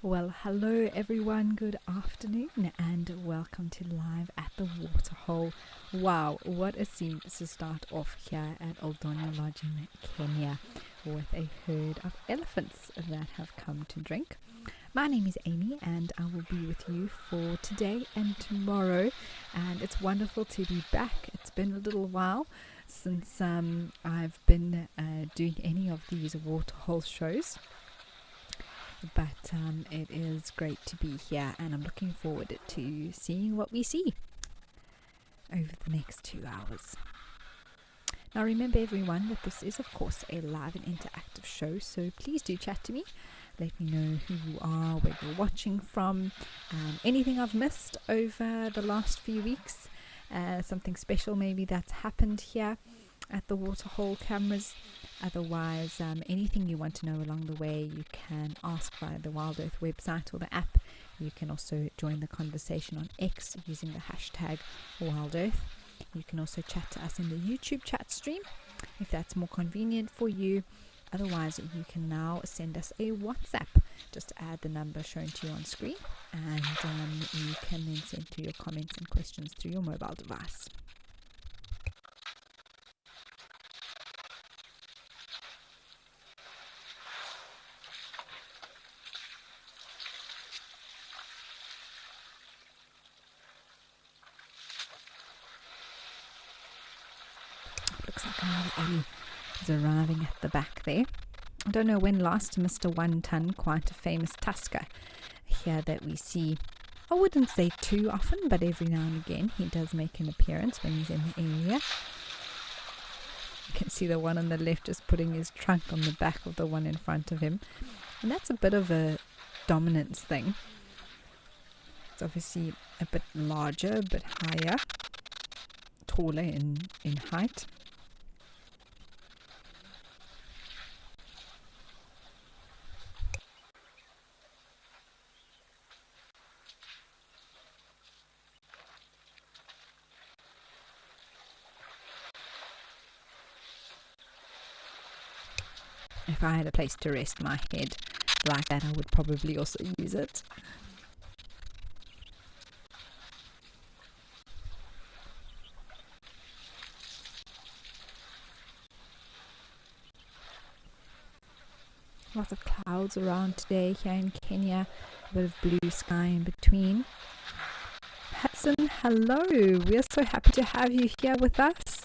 Well, hello everyone, good afternoon, and welcome to Live at the Waterhole. Wow, what a scene to start off here at Oldonia Lodge in Kenya with a herd of elephants that have come to drink. My name is Amy and I will be with you for today and tomorrow, and it's wonderful to be back. It's been a little while since I've been doing any of these waterhole shows. But it is great to be here, and I'm looking forward to seeing what we see over the next 2 hours. Now remember everyone that this is of course a live and interactive show, so please do chat to me. Let me know who you are, where you're watching from, anything I've missed over the last few weeks, something special maybe that's happened here at the Waterhole cameras. Otherwise, anything you want to know along the way, you can ask via the Wild Earth website or the app. You can also join the conversation on X using the hashtag Wild Earth. You can also chat to us in the YouTube chat stream if that's more convenient for you. Otherwise, you can now send us a WhatsApp. Just add the number shown to you on screen, and you can then send through your comments and questions through your mobile device. Looks like another Ellie is arriving at the back there. I don't know when last Mr. 1 Ton, quite a famous tusker here that we see, I wouldn't say too often, but every now and again he does make an appearance when he's in the area. You can see the one on the left just putting his trunk on the back of the one in front of him, and that's a bit of a dominance thing. It's obviously a bit larger, a bit higher, taller in height. If I had a place to rest my head like that, I would probably also use it. Lots of clouds around today here in Kenya, a bit of blue sky in between. Hudson, hello! We are so happy to have you here with us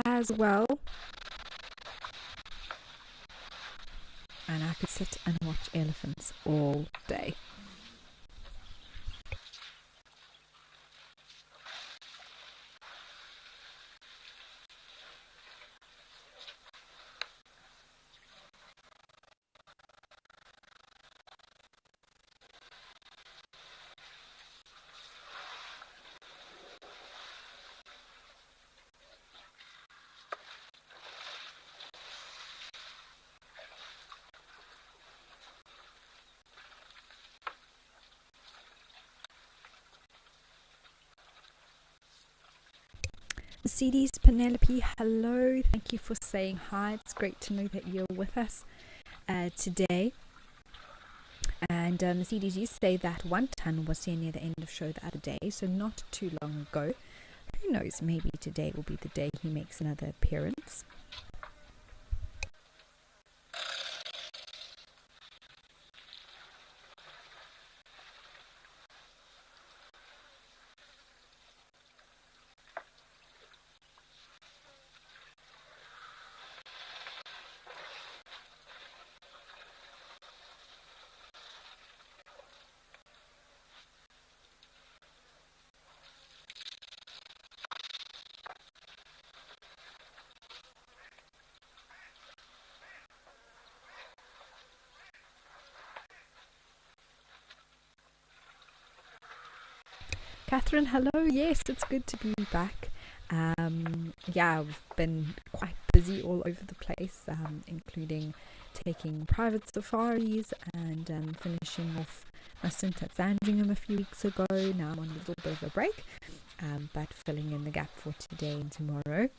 as well. And I could sit and watch elephants all day. Mercedes Penelope, hello. Thank you for saying hi. It's great to know that you're with us today. And Mercedes, you say that 1 Ton was here near the end of show the other day, so not too long ago. Who knows, maybe today will be the day he makes another appearance. Catherine, hello. Yes, it's good to be back. I've been quite busy all over the place, including taking private safaris and finishing off my stint at Sandringham a few weeks ago. Now I'm on a little bit of a break, but filling in the gap for today and tomorrow.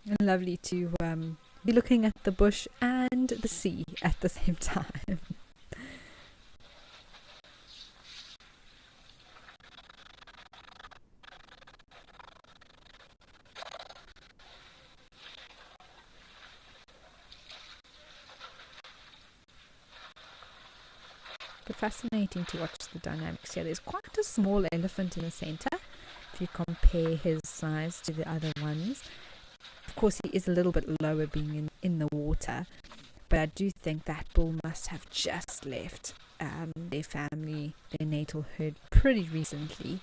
And lovely to be looking at the bush and the sea at the same time. But fascinating to watch the dynamics here. There's quite a small elephant in the center if you compare his size to the other ones. Of course, he is a little bit lower being in the water, but I do think that bull must have just left their family, their natal herd, pretty recently,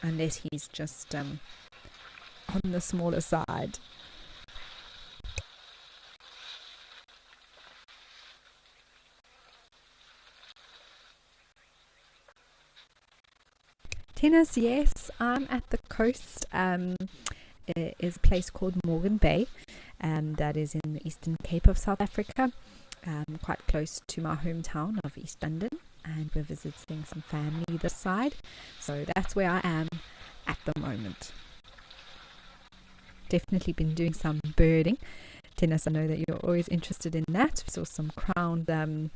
unless he's just on the smaller side. Tennis, yes, I'm at the coast. It is a place called Morgan Bay, that is in the Eastern Cape of South Africa, quite close to my hometown of East London, and we're visiting some family this side, so that's where I am at the moment. Definitely been doing some birding. Tennis, I know that you're always interested in that. We saw some crowned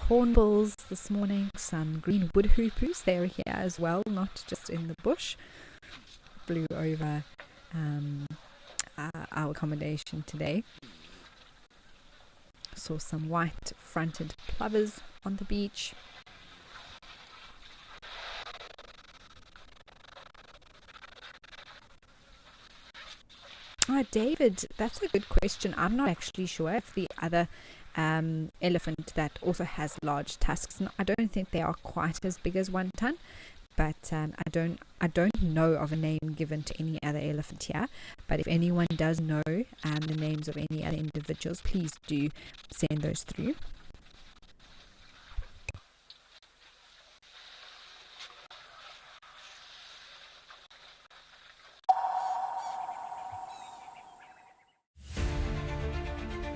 hornbills this morning, some green wood hoopers. They're here as well, not just in the bush. Flew over our accommodation today. Saw some white fronted plovers on the beach. David, that's a good question. I'm not actually sure if the other elephant that also has large tusks, I don't think they are quite as big as 1 ton, but I don't know of a name given to any other elephant here. But if anyone does know the names of any other individuals, please do send those through.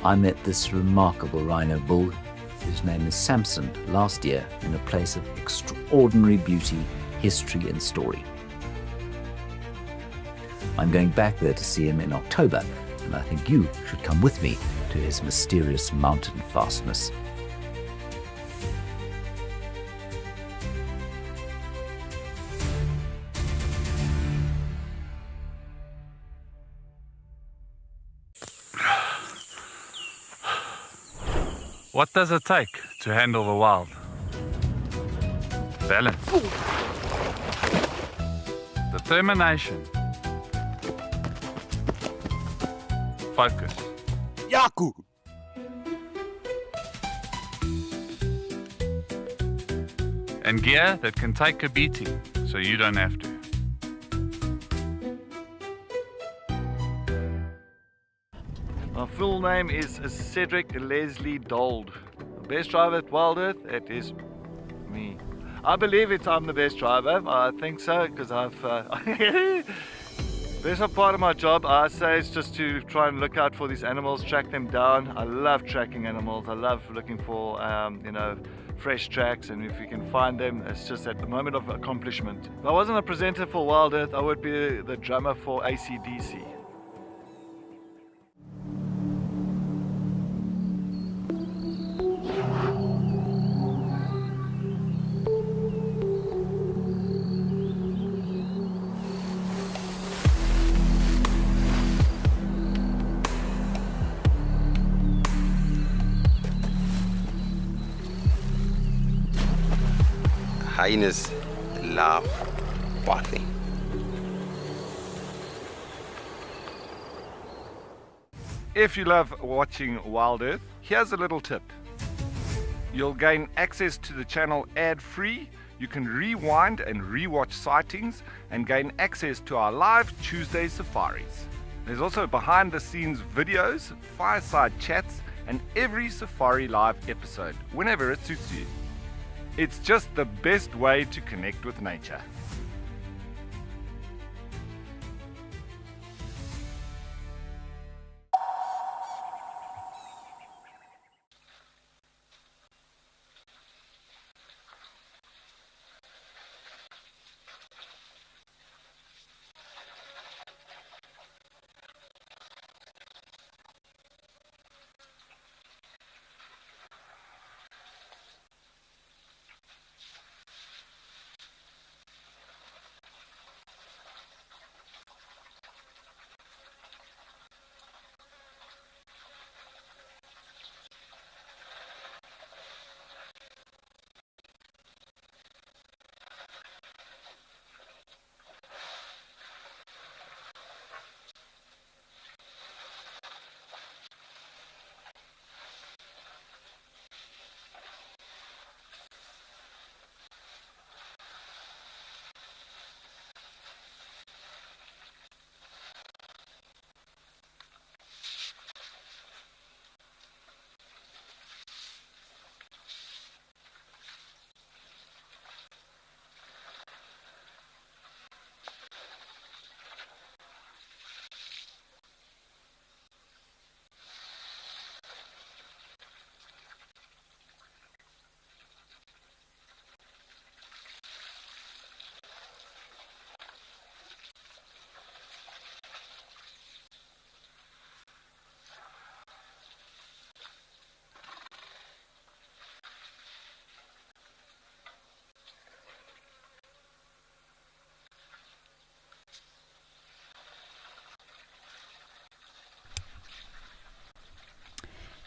I met this remarkable rhino bull, whose name is Samson, last year in a place of extraordinary beauty, history and story. I'm going back there to see him in October, and I think you should come with me to his mysterious mountain fastness. What does it take to handle the wild? Balance. Determination. Focus. Yaku! And gear that can take a beating so you don't have to. My full name is Cedric Leslie Dold. The best driver at Wild Earth, it is me. I believe I'm the best driver. I think so, because I've... best part of my job, I say, is just to try and look out for these animals, track them down. I love tracking animals. I love looking for, fresh tracks, and if you can find them, it's just at the moment of accomplishment. If I wasn't a presenter for Wild Earth, I would be the drummer for AC/DC. Hyenas love bathing. If you love watching Wild Earth, here's a little tip. You'll gain access to the channel ad-free. You can rewind and rewatch sightings and gain access to our live Tuesday safaris. There's also behind-the-scenes videos, fireside chats, and every safari live episode, whenever it suits you. It's just the best way to connect with nature.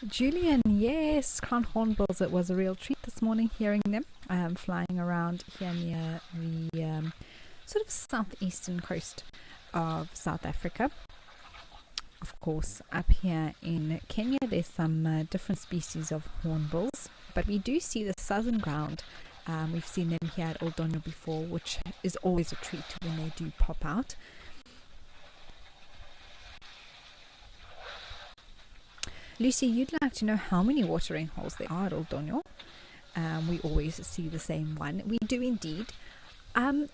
Julian, yes, crown hornbills. It was a real treat this morning hearing them flying around here near the sort of southeastern coast of South Africa. Of course, up here in Kenya, there's some different species of hornbills, but we do see the southern ground. We've seen them here at Old Donyo before, which is always a treat when they do pop out. Lucy, you'd like to know how many watering holes there are at Old Donyo. We always see the same one. We do indeed.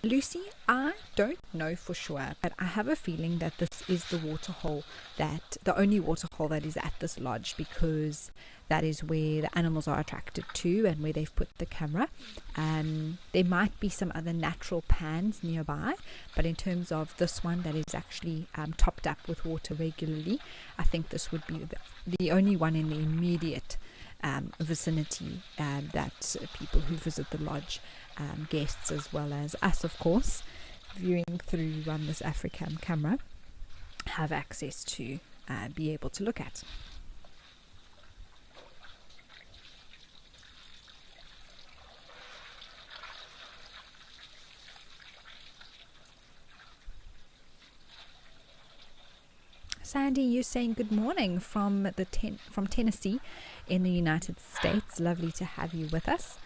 Lucy, I don't know for sure, but I have a feeling that this is the only water hole that is at this lodge, because that is where the animals are attracted to and where they've put the camera. There might be some other natural pans nearby, but in terms of this one that is actually topped up with water regularly, I think this would be the only one in the immediate vicinity that people who visit the lodge, guests as well as us, of course, viewing through this Africam camera, have access to be able to look at. Sandy, you're saying good morning from Tennessee in the United States. Lovely to have you with us.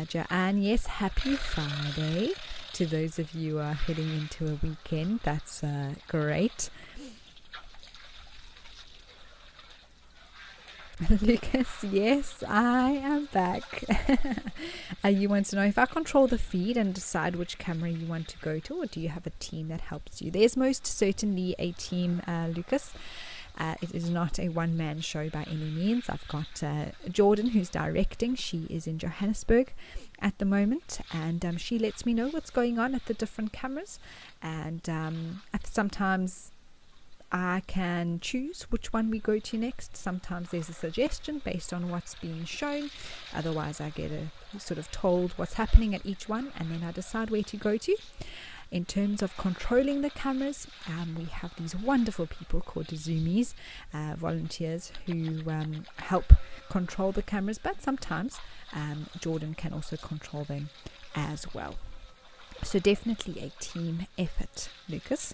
Joanne, yes, happy Friday to those of you who are heading into a weekend. That's great. Lucas, yes, I am back. You want to know if I control the feed and decide which camera you want to go to, or do you have a team that helps you? There's most certainly a team, Lucas. It is not a one-man show by any means. I've got Jordan, who's directing. She is in Johannesburg at the moment, and she lets me know what's going on at the different cameras, and sometimes I can choose which one we go to next. Sometimes there's a suggestion based on what's being shown. Otherwise, I get sort of told what's happening at each one, and then I decide where to go to. In terms of controlling the cameras, we have these wonderful people called Zoomies, volunteers who help control the cameras, but sometimes Jordan can also control them as well. So definitely a team effort, Lucas.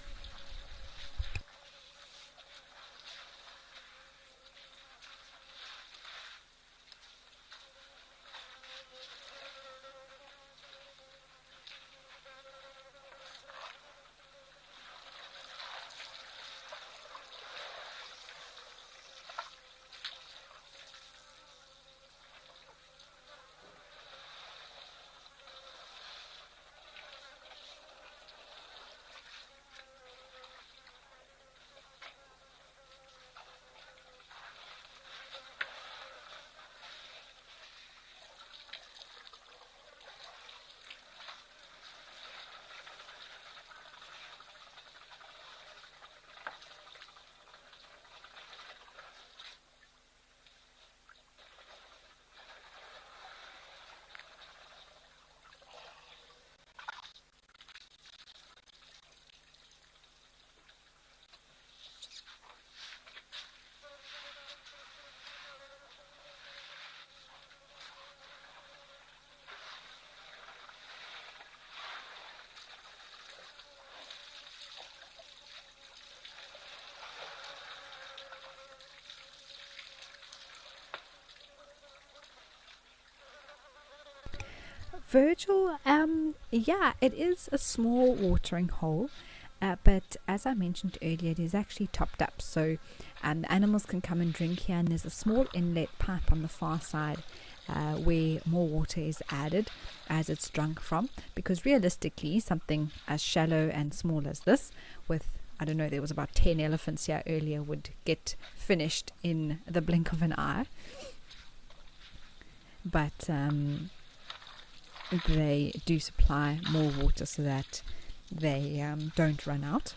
Virgil, yeah, it is a small watering hole, but as I mentioned earlier, it is actually topped up, so the animals can come and drink here, and there's a small inlet pipe on the far side where more water is added as it's drunk from, because realistically something as shallow and small as this, with I don't know, there was about 10 elephants here earlier, would get finished in the blink of an eye. But they do supply more water so that they don't run out.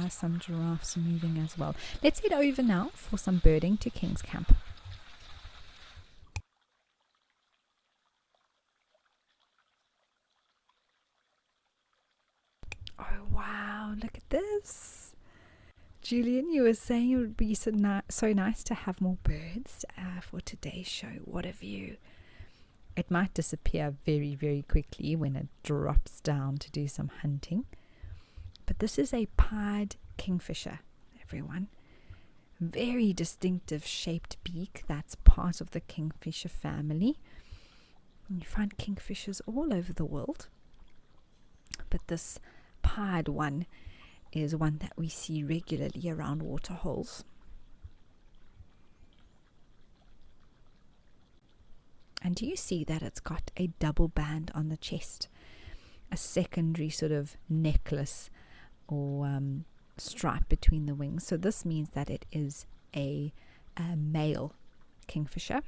Some giraffes moving as well. Let's head over now for some birding to King's Camp. Oh wow, look at this. Julian, you were saying it would be so nice to have more birds for today's show. What a view. It might disappear very, very quickly when it drops down to do some hunting. But this is a pied kingfisher, everyone. Very distinctive shaped beak. That's part of the kingfisher family. You find kingfishers all over the world. But this pied one is one that we see regularly around waterholes. And do you see that it's got a double band on the chest? A secondary sort of necklace or stripe between the wings. So this means that it is a male kingfisher.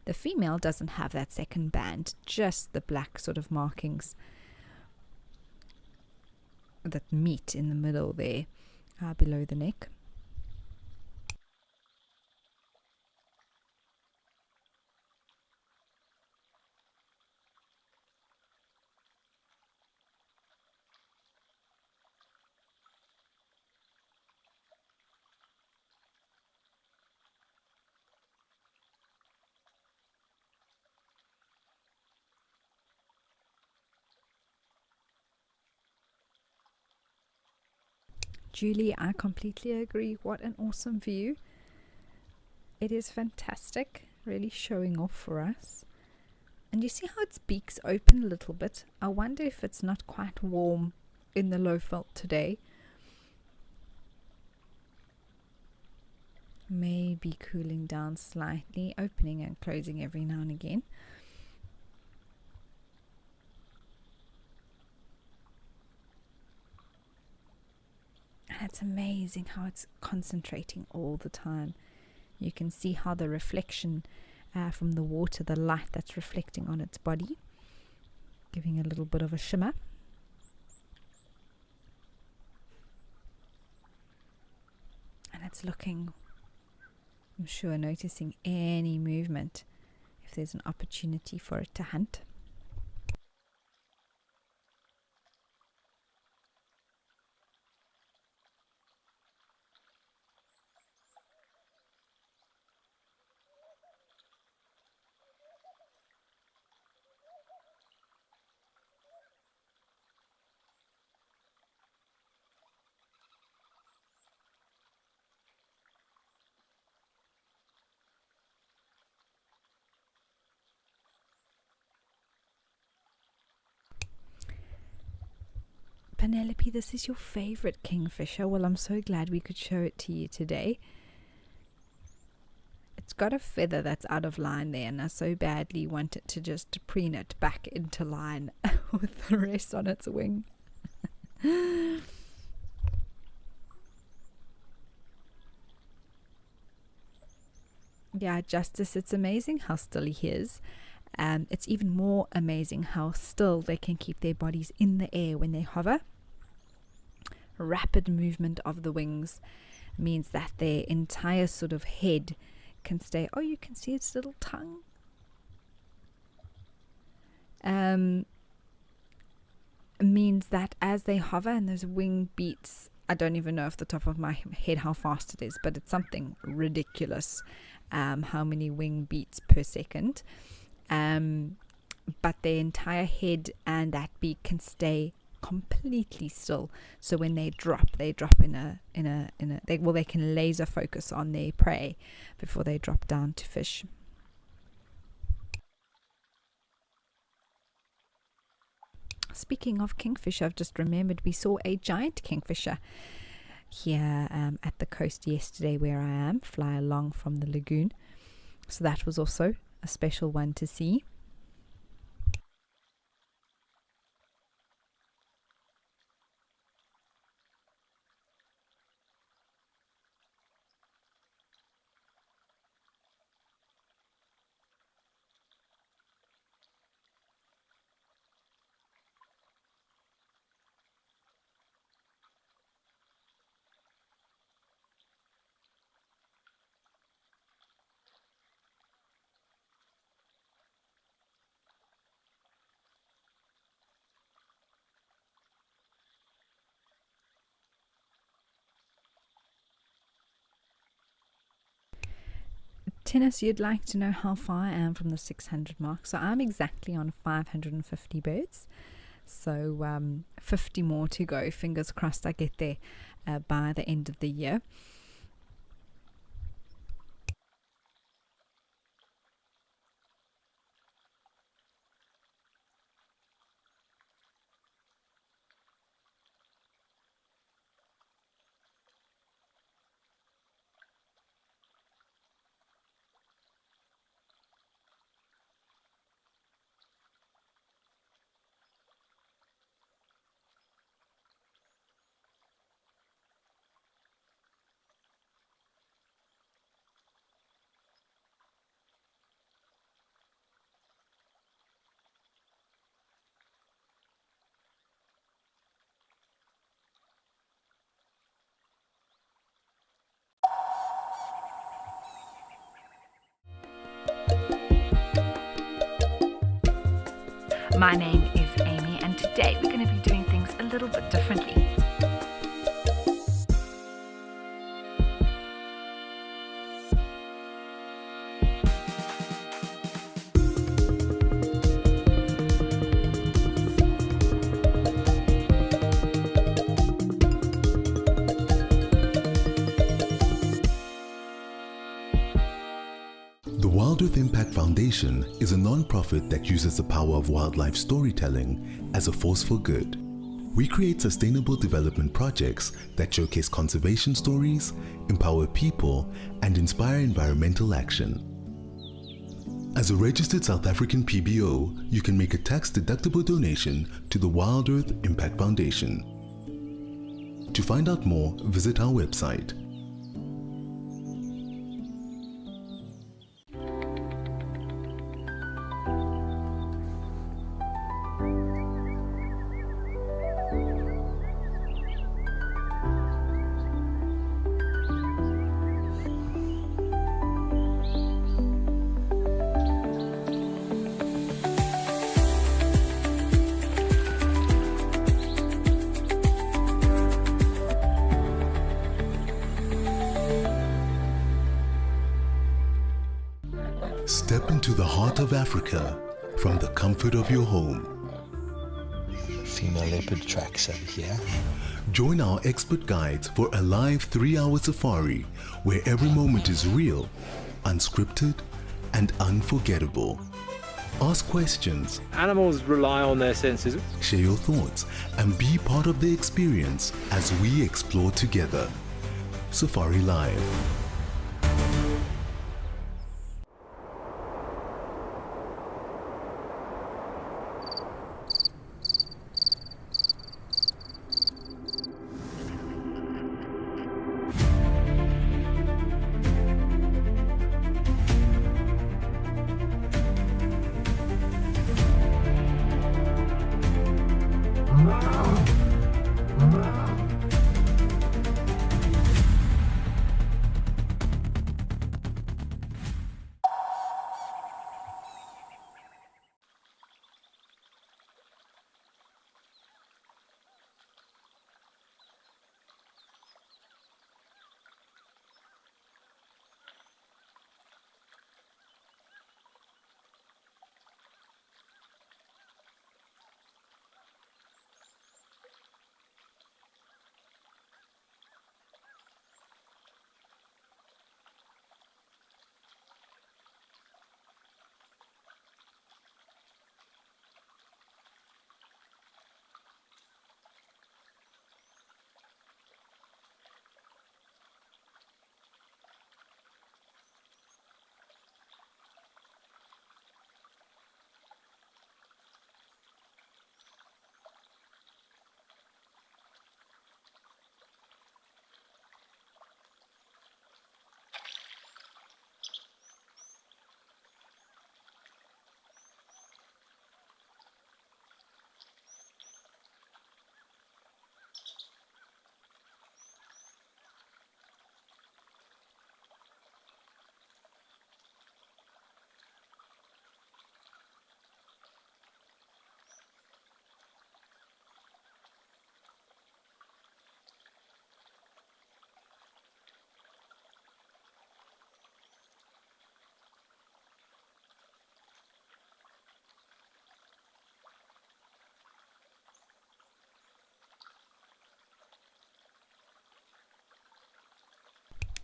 The female doesn't have that second band, just the black sort of markings that meet in the middle there below the neck. Julie, I completely agree. What an awesome view. It is fantastic, really showing off for us. And you see how its beak's open a little bit? I wonder if it's not quite warm in the low veld today. Maybe cooling down slightly, opening and closing every now and again. And it's amazing how it's concentrating all the time. You can see how the reflection from the water, the light that's reflecting on its body, giving a little bit of a shimmer. And it's looking, I'm sure, noticing any movement if there's an opportunity for it to hunt. Penelope, this is your favorite kingfisher. Well, I'm so glad we could show it to you today. It's got a feather that's out of line there, and I so badly want it to just preen it back into line with the rest on its wing. Yeah, Justice, it's amazing how still he is. It's even more amazing how still they can keep their bodies in the air when they hover. Rapid movement of the wings means that their entire sort of head can stay. Oh, you can see its little tongue. Means that as they hover and those wing beats, I don't even know off the top of my head how fast it is, but it's something ridiculous, how many wing beats per second. But their entire head and that beak can stay completely still. So when they drop in a they can laser focus on their prey before they drop down to fish. Speaking of kingfisher, I've just remembered we saw a giant kingfisher here at the coast yesterday where I am, fly along from the lagoon. So that was also a special one to see. Tennis, you'd like to know how far I am from the 600 mark. So I'm exactly on 550 birds. So 50 more to go. Fingers crossed I get there by the end of the year. My name is Amy, and today we're going to be doing things a little bit differently. The Wild Earth Impact Foundation is a non-profit that uses the power of wildlife storytelling as a force for good. We create sustainable development projects that showcase conservation stories, empower people, and inspire environmental action. As a registered South African PBO, you can make a tax-deductible donation to the Wild Earth Impact Foundation. To find out more, visit our website. Step into the heart of Africa from the comfort of your home. Female leopard tracks over here. Join our expert guides for a live 3-hour safari where every moment is real, unscripted, and unforgettable. Ask questions, Animals rely on their senses. share your thoughts, and be part of the experience as we explore together. Safari Live.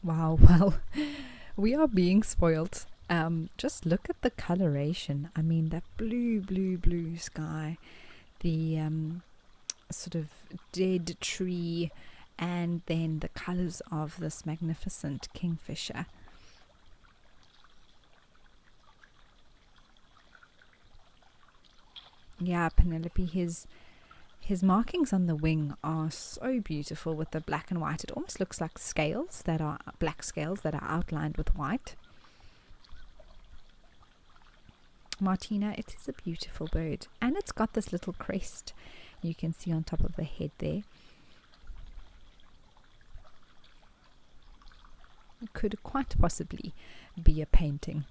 Wow, well, we are being spoilt. Just look at the coloration. I mean, that blue sky, the sort of dead tree, and then the colors of this magnificent kingfisher. Yeah, Penelope, his markings on the wing are so beautiful with the black and white. It almost looks like scales that are black scales that are outlined with white. Martina, it is a beautiful bird, and it's got this little crest you can see on top of the head there. It could quite possibly be a painting.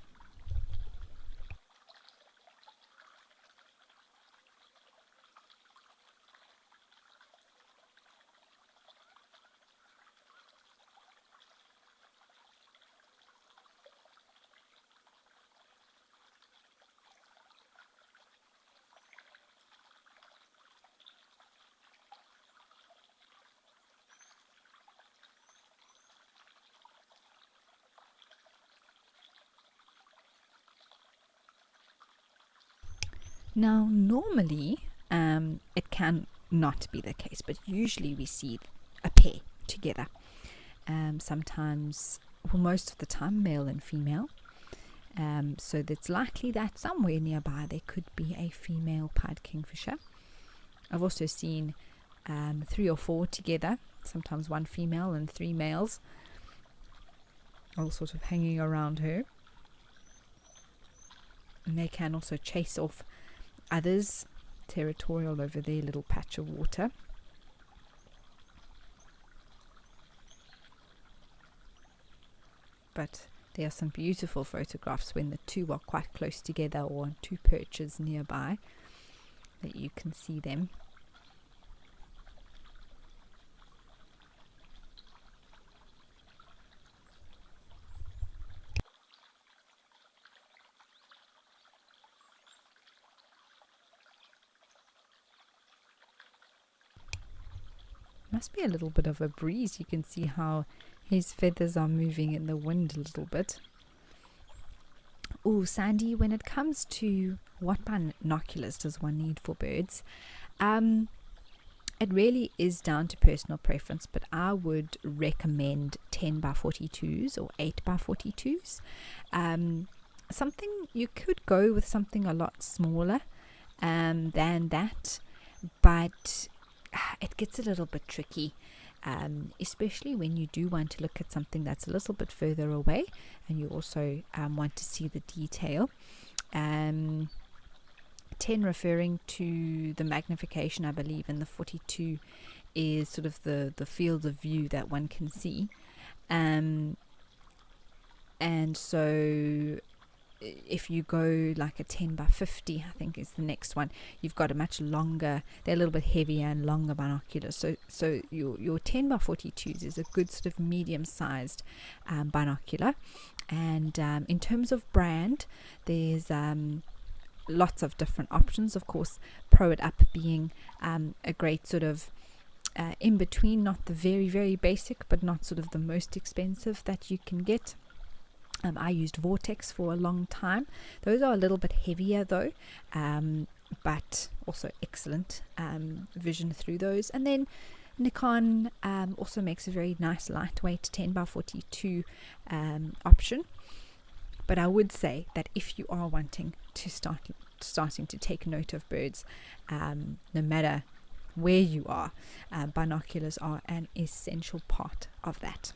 Now, normally, it can not be the case, but usually we see a pair together. Sometimes, well, most of the time, male and female. So it's likely that somewhere nearby there could be a female pied kingfisher. I've also seen 3 or 4 together, sometimes 1 female and 3 males, all sort of hanging around her. And they can also chase off others, territorial over their little patch of water. But there are some beautiful photographs when the 2 are quite close together or on 2 perches nearby that you can see them. Must be a little bit of a breeze. You can see how his feathers are moving in the wind a little bit. Oh, Sandy, when it comes to what binoculars does one need for birds, it really is down to personal preference, but I would recommend 10 by 42s or 8 by 42s. Something, you could go with something a lot smaller than that, but it gets a little bit tricky, especially when you do want to look at something that's a little bit further away and you also want to see the detail. 10 referring to the magnification, I believe, and the 42 is sort of the field of view that one can see. And so if you go like a 10 by 50, I think is the next one, you've got a much longer, they're a little bit heavier and longer binoculars. So your 10 by 42s is a good sort of medium sized binocular. And in terms of brand, there's lots of different options. Of course, Pro It Up being a great sort of in between, not the very, very basic, but not sort of the most expensive that you can get. I used Vortex for a long time. Those are a little bit heavier though, but also excellent vision through those. And then Nikon also makes a very nice lightweight 10 by 42 option. But I would say that if you are wanting to starting to take note of birds, no matter where you are, binoculars are an essential part of that.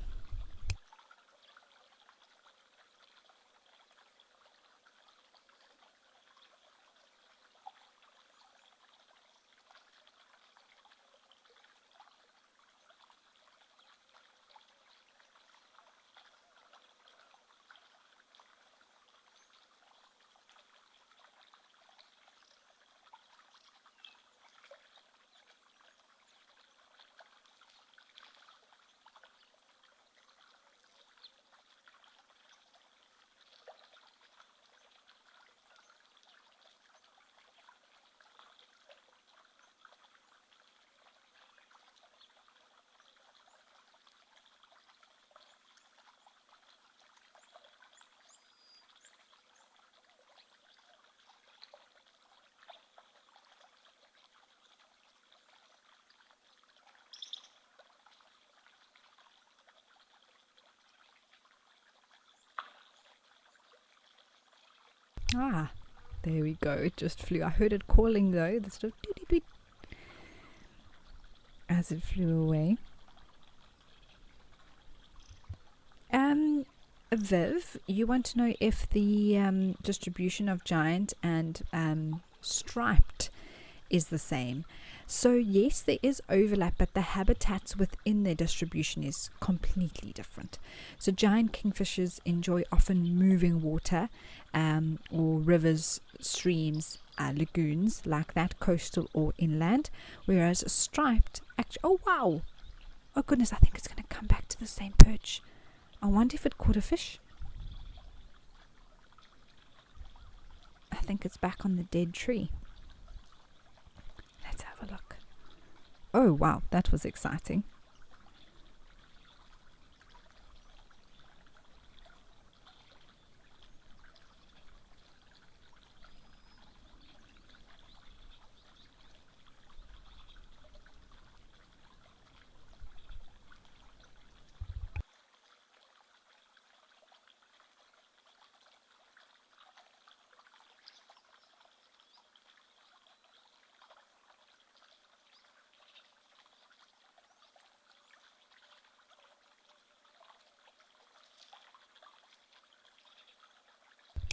Ah, there we go. It just flew. I heard it calling though. The sort of doot-doot-doot as it flew away. Viv, you want to know if the distribution of giant and striped is the same. So yes, there is overlap, but the habitats within their distribution is completely different. So giant kingfishers enjoy often moving water or rivers, streams, lagoons like that, coastal or inland, whereas striped oh wow, oh goodness, I think it's going to come back to the same perch. I wonder if it caught a fish. I think it's back on the dead tree. Let's have a look. Oh wow, that was exciting.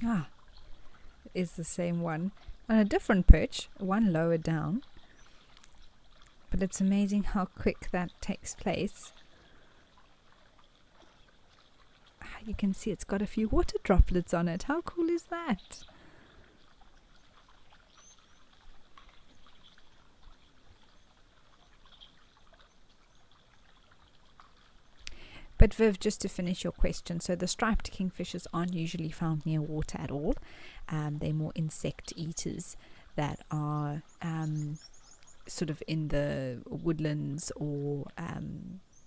Ah, it is the same one on a different perch, one lower down. But it's amazing how quick that takes place. You can see it's got a few water droplets on it. How cool is that? But Viv, just to finish your question, so the striped kingfishers aren't usually found near water at all. They're more insect eaters that are sort of in the woodlands or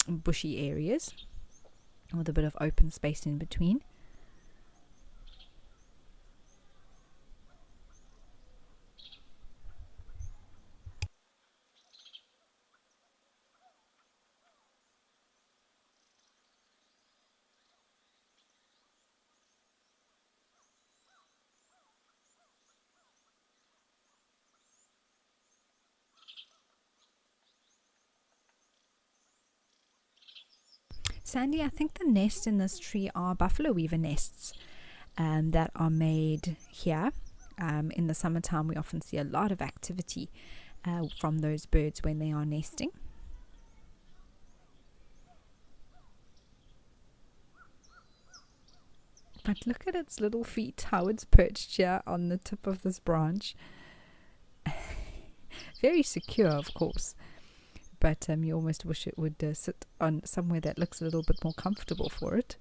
bushy areas with a bit of open space in between. Sandy, I think the nests in this tree are buffalo weaver nests that are made here. In the summertime, we often see a lot of activity from those birds when they are nesting. But look at its little feet, how it's perched here on the tip of this branch. Very secure, of course. But you almost wish it would sit on somewhere that looks a little bit more comfortable for it.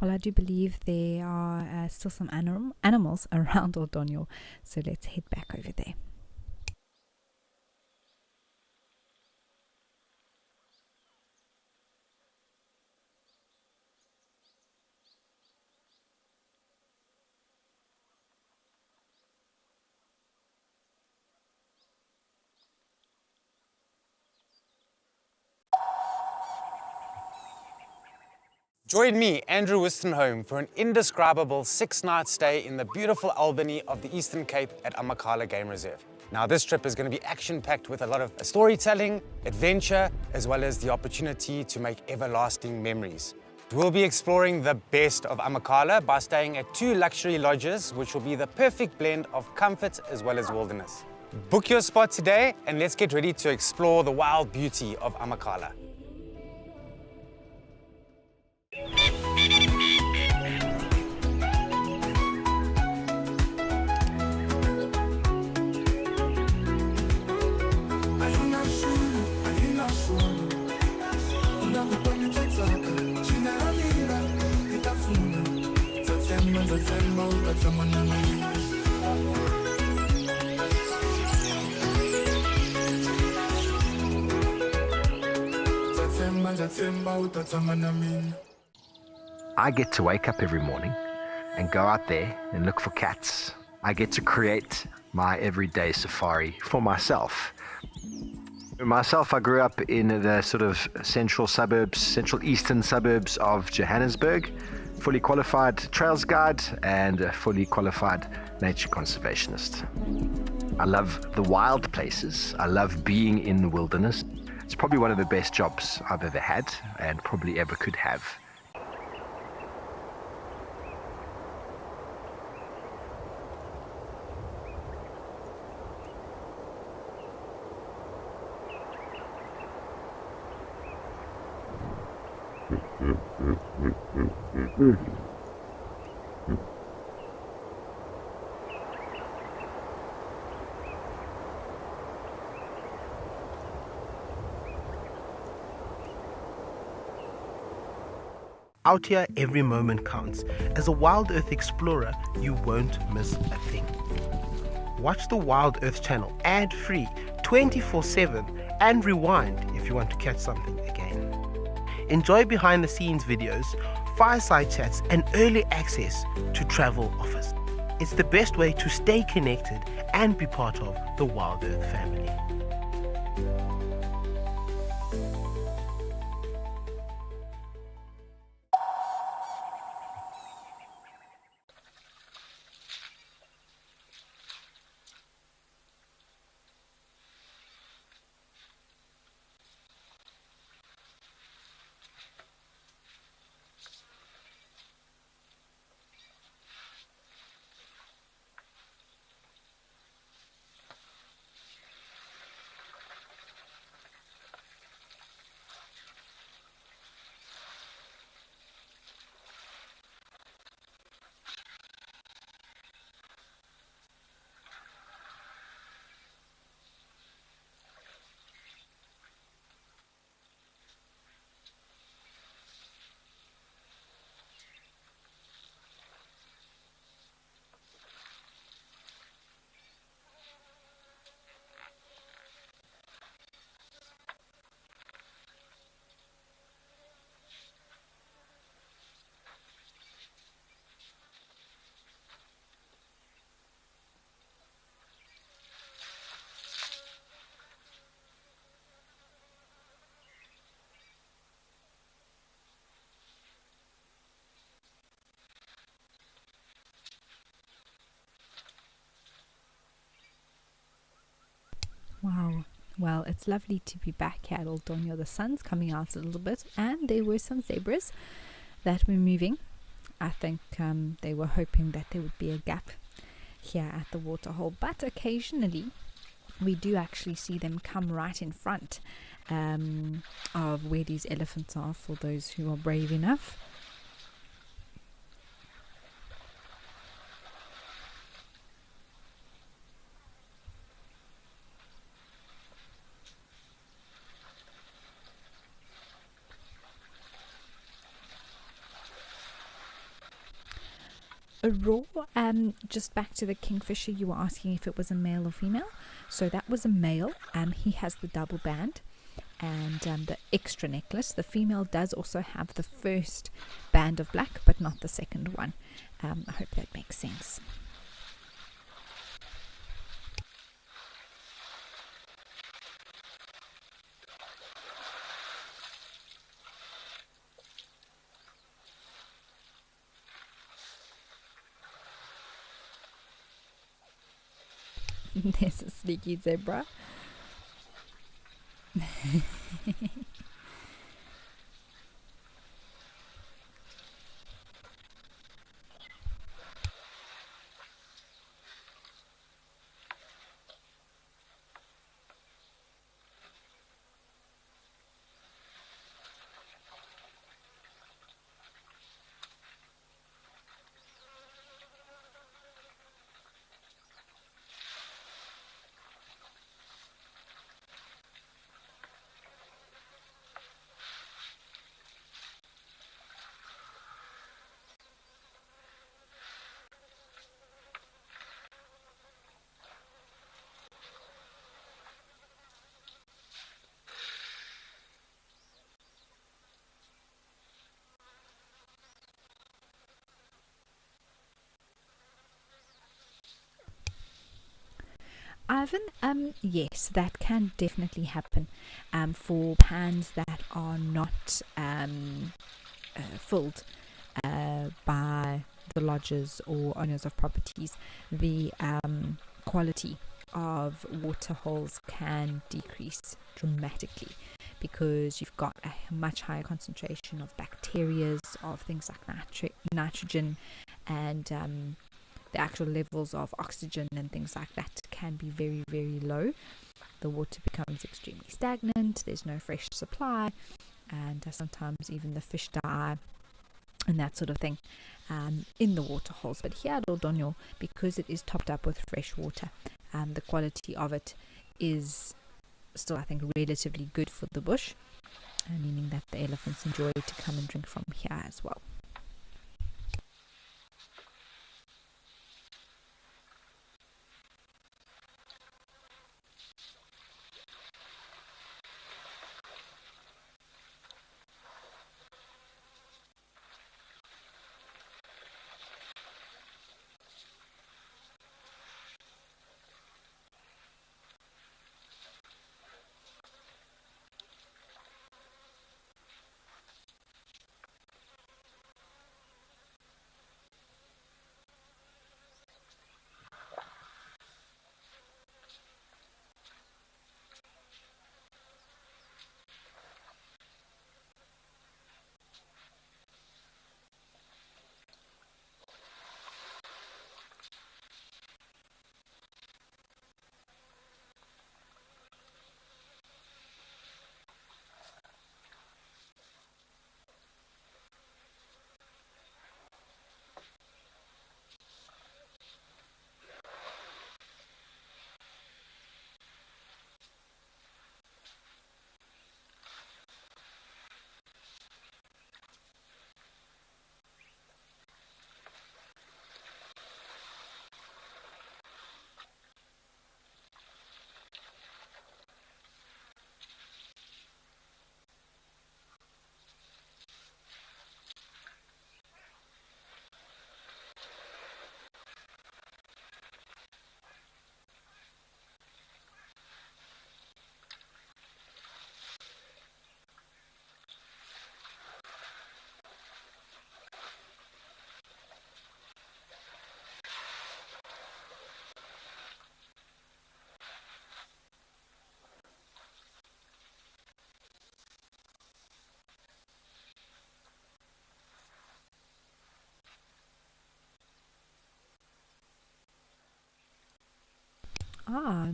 Well, I do believe there are still some animals around Aldonio, so let's head back over there. Join me, Andrew Wistenholm, for an indescribable 6-night stay in the beautiful Albany of the Eastern Cape at Amakhala Game Reserve. Now, this trip is going to be action-packed with a lot of storytelling, adventure, as well as the opportunity to make everlasting memories. We'll be exploring the best of Amakhala by staying at 2 luxury lodges, which will be the perfect blend of comfort as well as wilderness. Book your spot today and let's get ready to explore the wild beauty of Amakhala. I get to wake up every morning and go out there and look for cats. I get to create my everyday safari for myself. I grew up in the sort of central eastern suburbs of Johannesburg, fully qualified trails guide and a fully qualified nature conservationist. I love the wild places. I love being in the wilderness. It's probably one of the best jobs I've ever had and probably ever could have. Out here, every moment counts. As a Wild Earth explorer, you won't miss a thing. Watch the Wild Earth channel ad-free 24/7 and rewind if you want to catch something again. Enjoy behind-the-scenes videos, fireside chats, and early access to travel offers. It's the best way to stay connected and be part of the Wild Earth family. Wow. Well, it's lovely to be back here at Aldonia. The sun's coming out a little bit, and there were some zebras that were moving. I think they were hoping that there would be a gap here at the waterhole, but occasionally we do actually see them come right in front of where these elephants are, for those who are brave enough. Raw, just back to the kingfisher, you were asking if it was a male or female. So that was a male. He has the double band and the extra necklace. The female does also have the first band of black, but not the second one. I hope that makes sense. There's a sneaky zebra. Ivan, yes, that can definitely happen. For pans that are not filled by the lodgers or owners of properties, the quality of water holes can decrease dramatically, because you've got a much higher concentration of bacteria, of things like nitrogen, and the actual levels of oxygen and things like that can be very, very low. The water becomes extremely stagnant, there's no fresh supply, and sometimes even the fish die and that sort of thing in the water holes. But here at Oldonyo, because it is topped up with fresh water, the quality of it is still, I think, relatively good for the bush, meaning that the elephants enjoy to come and drink from here as well.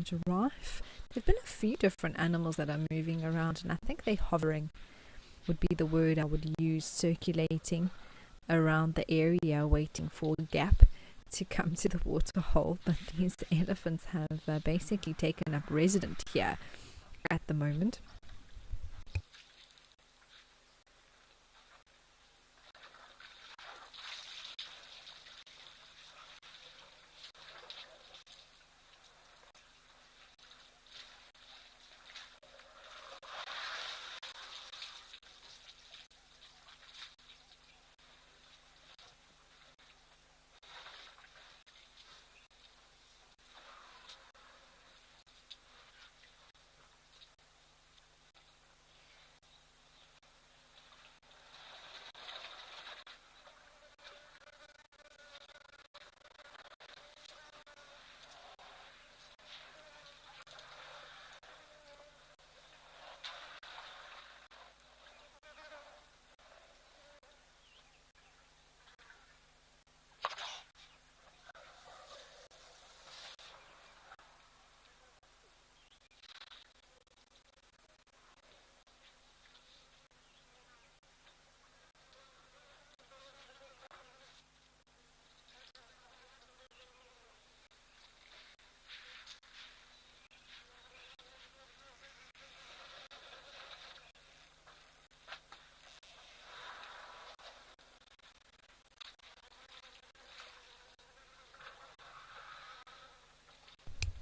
Giraffe. There have been a few different animals that are moving around, and I think they're hovering would be the word I would use, circulating around the area, waiting for a gap to come to the water hole. But these elephants have basically taken up residence here at the moment.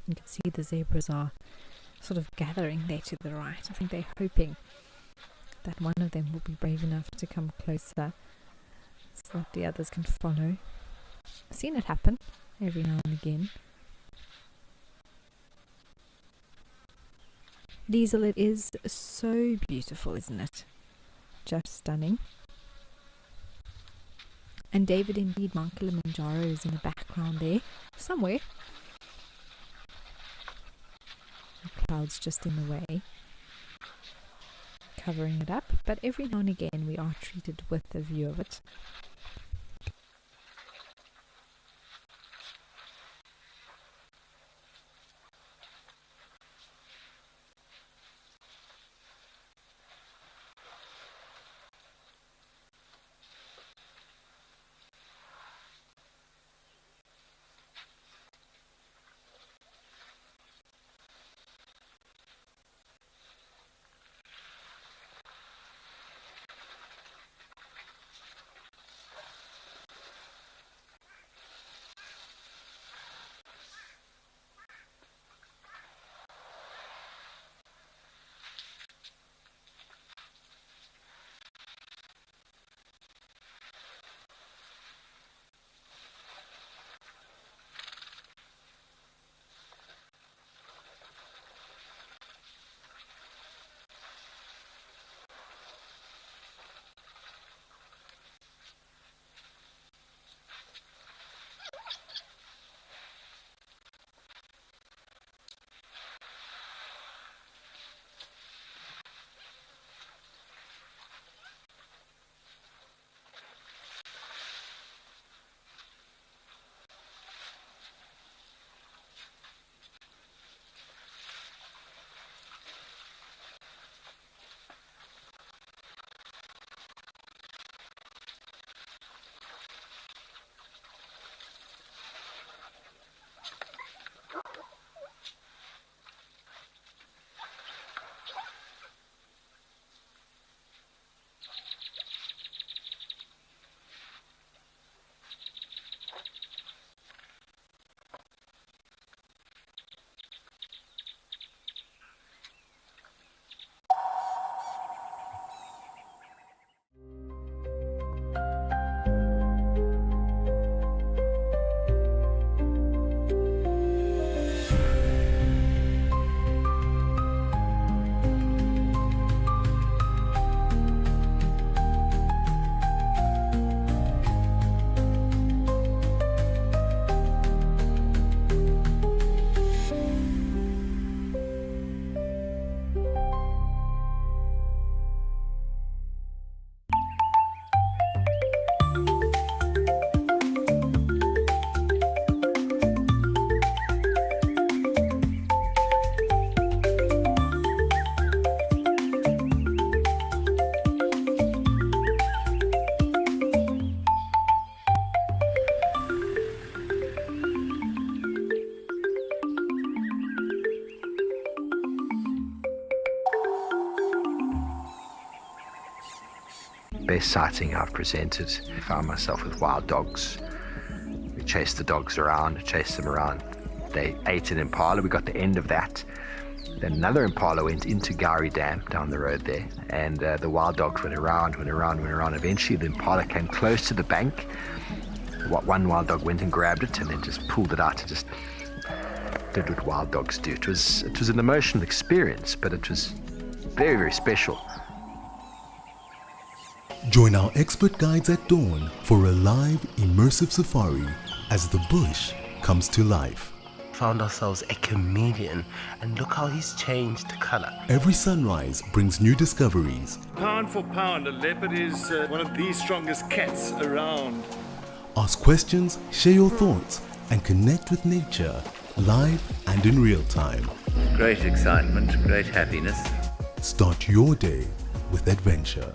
You can see the zebras are sort of gathering there to the right. I think they're hoping that one of them will be brave enough to come closer so that the others can follow. I've seen it happen every now and again. Diesel, it is so beautiful, isn't it? Just stunning. And David, indeed, Mount Kilimanjaro is in the background there, somewhere. The clouds just in the way, covering it up, but every now and again we are treated with a view of it. Best sighting I've presented, I found myself with wild dogs. We chased the dogs around, chased them around. They ate an impala, we got the end of that. Then another impala went into Gowrie Dam down the road there, and the wild dogs went around. Eventually the impala came close to the bank. One wild dog went and grabbed it and then just pulled it out and just did what wild dogs do. It was an emotional experience, but it was very, very special. Join our expert guides at dawn for a live, immersive safari as the bush comes to life. Found ourselves a chameleon, and look how he's changed color. Every sunrise brings new discoveries. Pound for pound, a leopard is one of the strongest cats around. Ask questions, share your thoughts, and connect with nature live and in real time. Great excitement, great happiness. Start your day with adventure.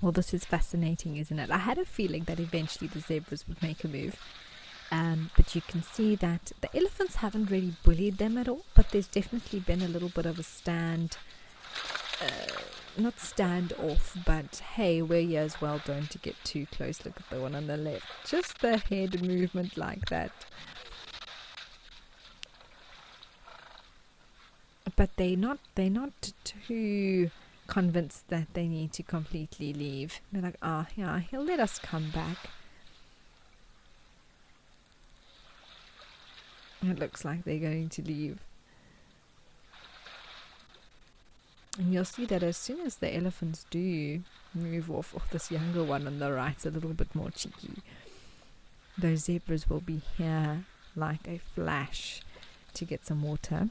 Well, this is fascinating, isn't it? I had a feeling that eventually the zebras would make a move. But you can see that the elephants haven't really bullied them at all, but there's definitely been a little bit of a not stand off, but hey, we're here as well, don't get too close. Look at the one on the left, just the head movement like that. But they're not too convinced that they need to completely leave. They're like, yeah, he'll let us come back. It looks like they're going to leave. And you'll see that as soon as the elephants do move off, this younger one on the right's a little bit more cheeky. Those zebras will be here like a flash to get some water.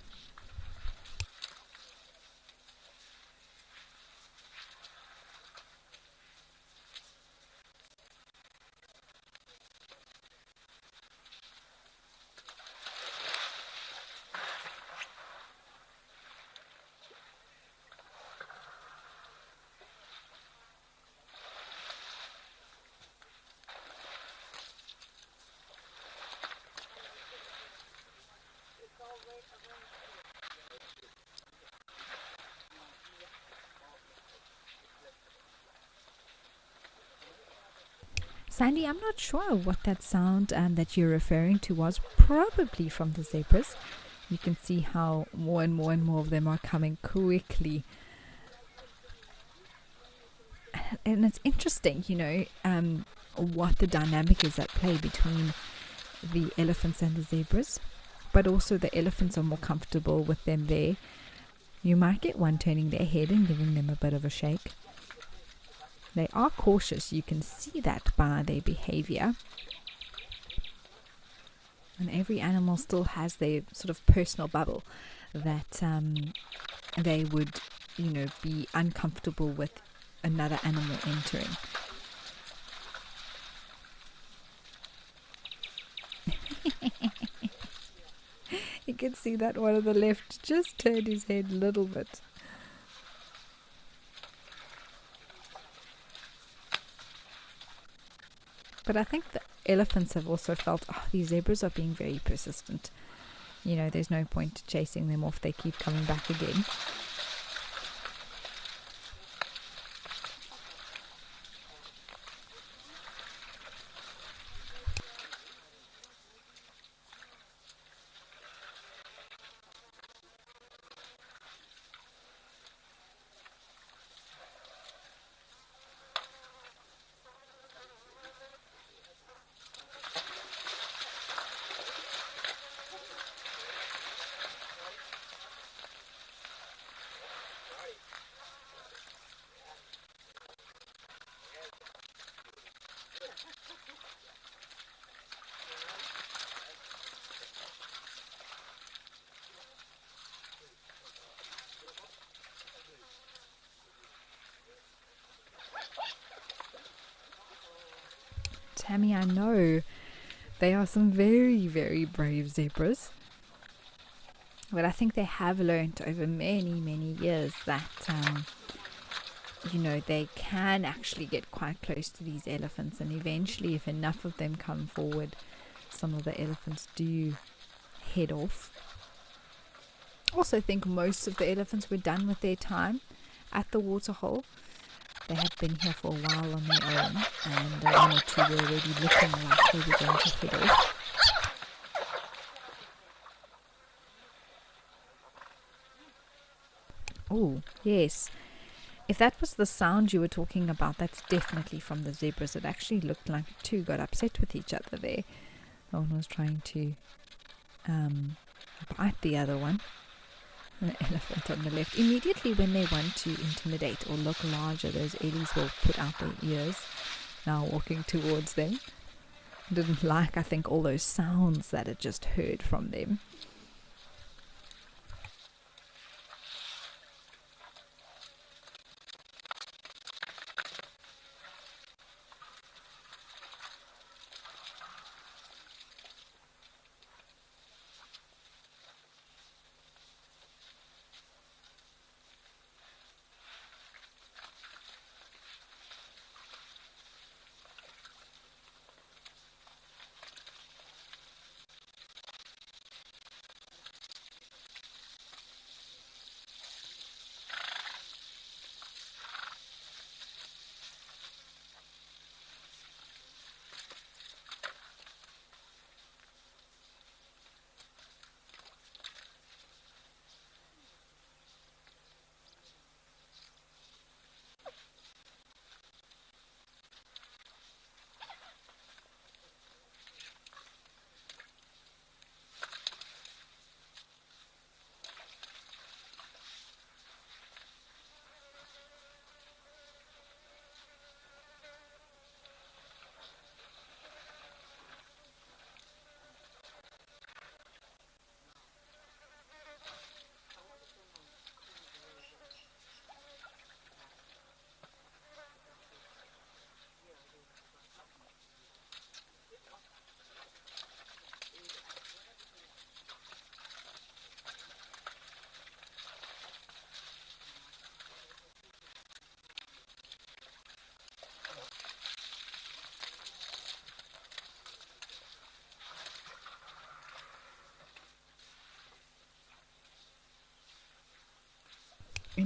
Sandy, I'm not sure what that sound that you're referring to was. Probably from the zebras. You can see how more and more and more of them are coming quickly. And it's interesting, what the dynamic is at play between the elephants and the zebras. But also the elephants are more comfortable with them there. You might get one turning their head and giving them a bit of a shake. They are cautious. You can see that by their behavior. And every animal still has their sort of personal bubble that they would, be uncomfortable with another animal entering. You can see that one on the left just turned his head a little bit. But I think the elephants have also felt, these zebras are being very persistent. There's no point chasing them off. They keep coming back again. Tammy, I know they are some very, very brave zebras. But I think they have learned over many, many years that, they can actually get quite close to these elephants. And eventually, if enough of them come forward, some of the elephants do head off. Also think most of the elephants were done with their time at the waterhole. They had been here for a while on their own, and one or two were already looking like they were going to head off. Oh, yes. If that was the sound you were talking about, that's definitely from the zebras. It actually looked like two got upset with each other there. One was trying to bite the other one. The elephant on the left. Immediately when they want to intimidate or look larger, those ellies will put out their ears, now walking towards them. Didn't like, I think, all those sounds that it just heard from them.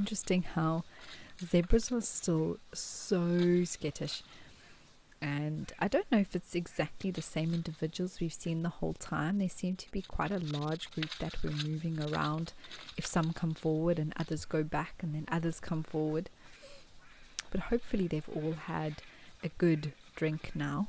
interesting how zebras are still so skittish. And I don't know if it's exactly the same individuals we've seen the whole time. There seem to be quite a large group that we're moving around. If some come forward and others go back and then others come forward. But hopefully they've all had a good drink now.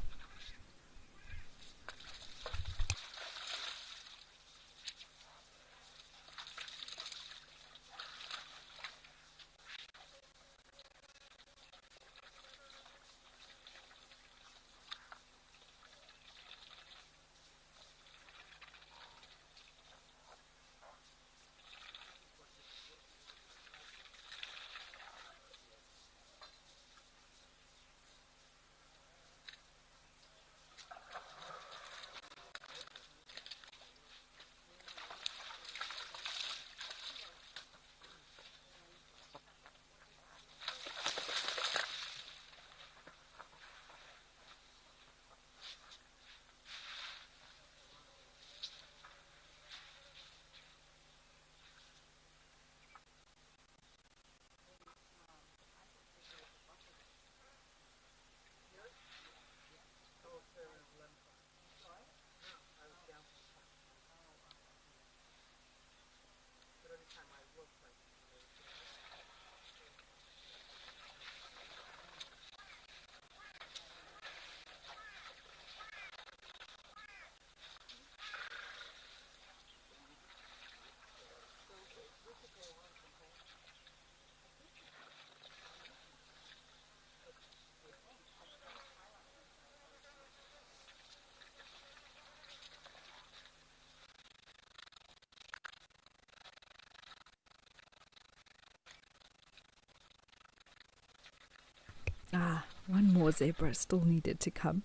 One more zebra still needed to come.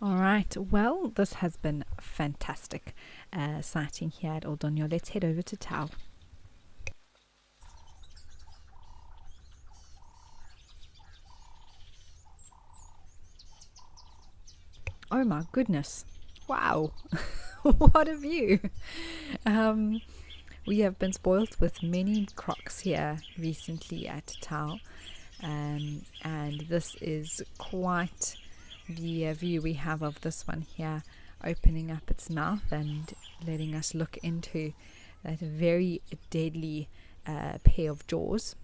Alright, well, this has been fantastic sighting here at Oldonyo. Let's head over to Tau. Oh my goodness. Wow. What a view. We have been spoiled with many crocs here recently at Tau. And this is quite the view we have of this one here, opening up its mouth and letting us look into that very deadly pair of jaws.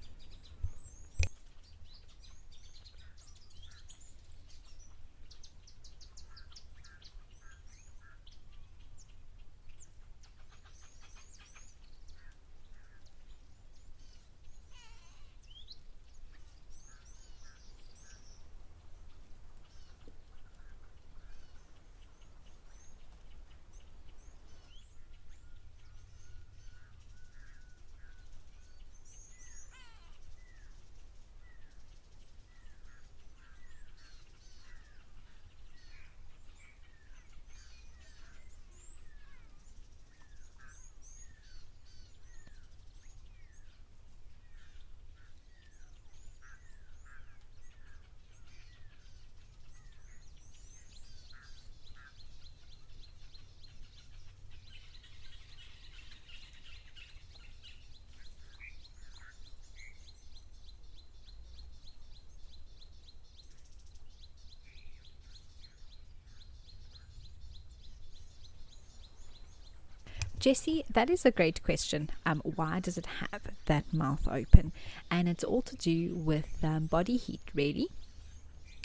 Jessie, that is a great question. Why does it have that mouth open? And it's all to do with body heat, really.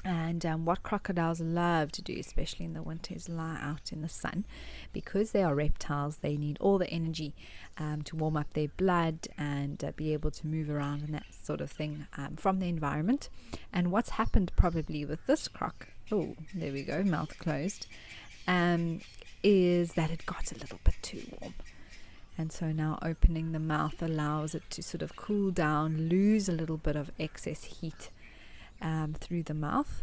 And what crocodiles love to do, especially in the winter, is lie out in the sun. Because they are reptiles, they need all the energy to warm up their blood and be able to move around and that sort of thing from the environment. And what's happened probably with this croc, oh, there we go, mouth closed, is that it got a little bit too warm. And so now opening the mouth allows it to sort of cool down, lose a little bit of excess heat through the mouth.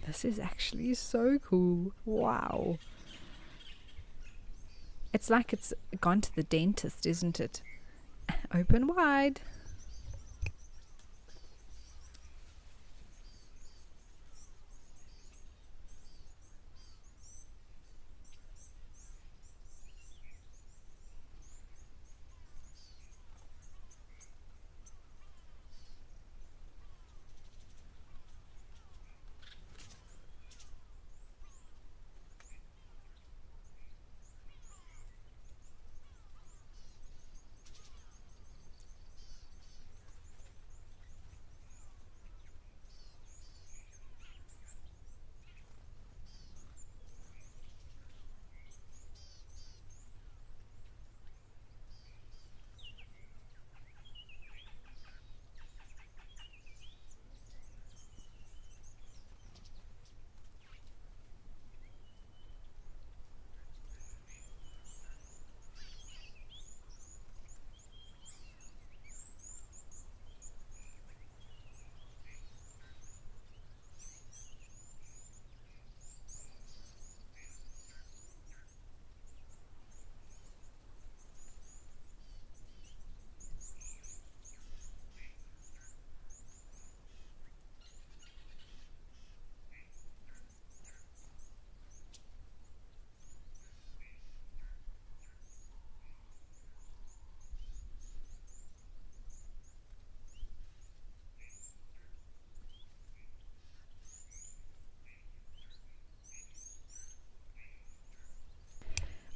This is actually so cool. Wow. It's like it's gone to the dentist, isn't it? Open wide.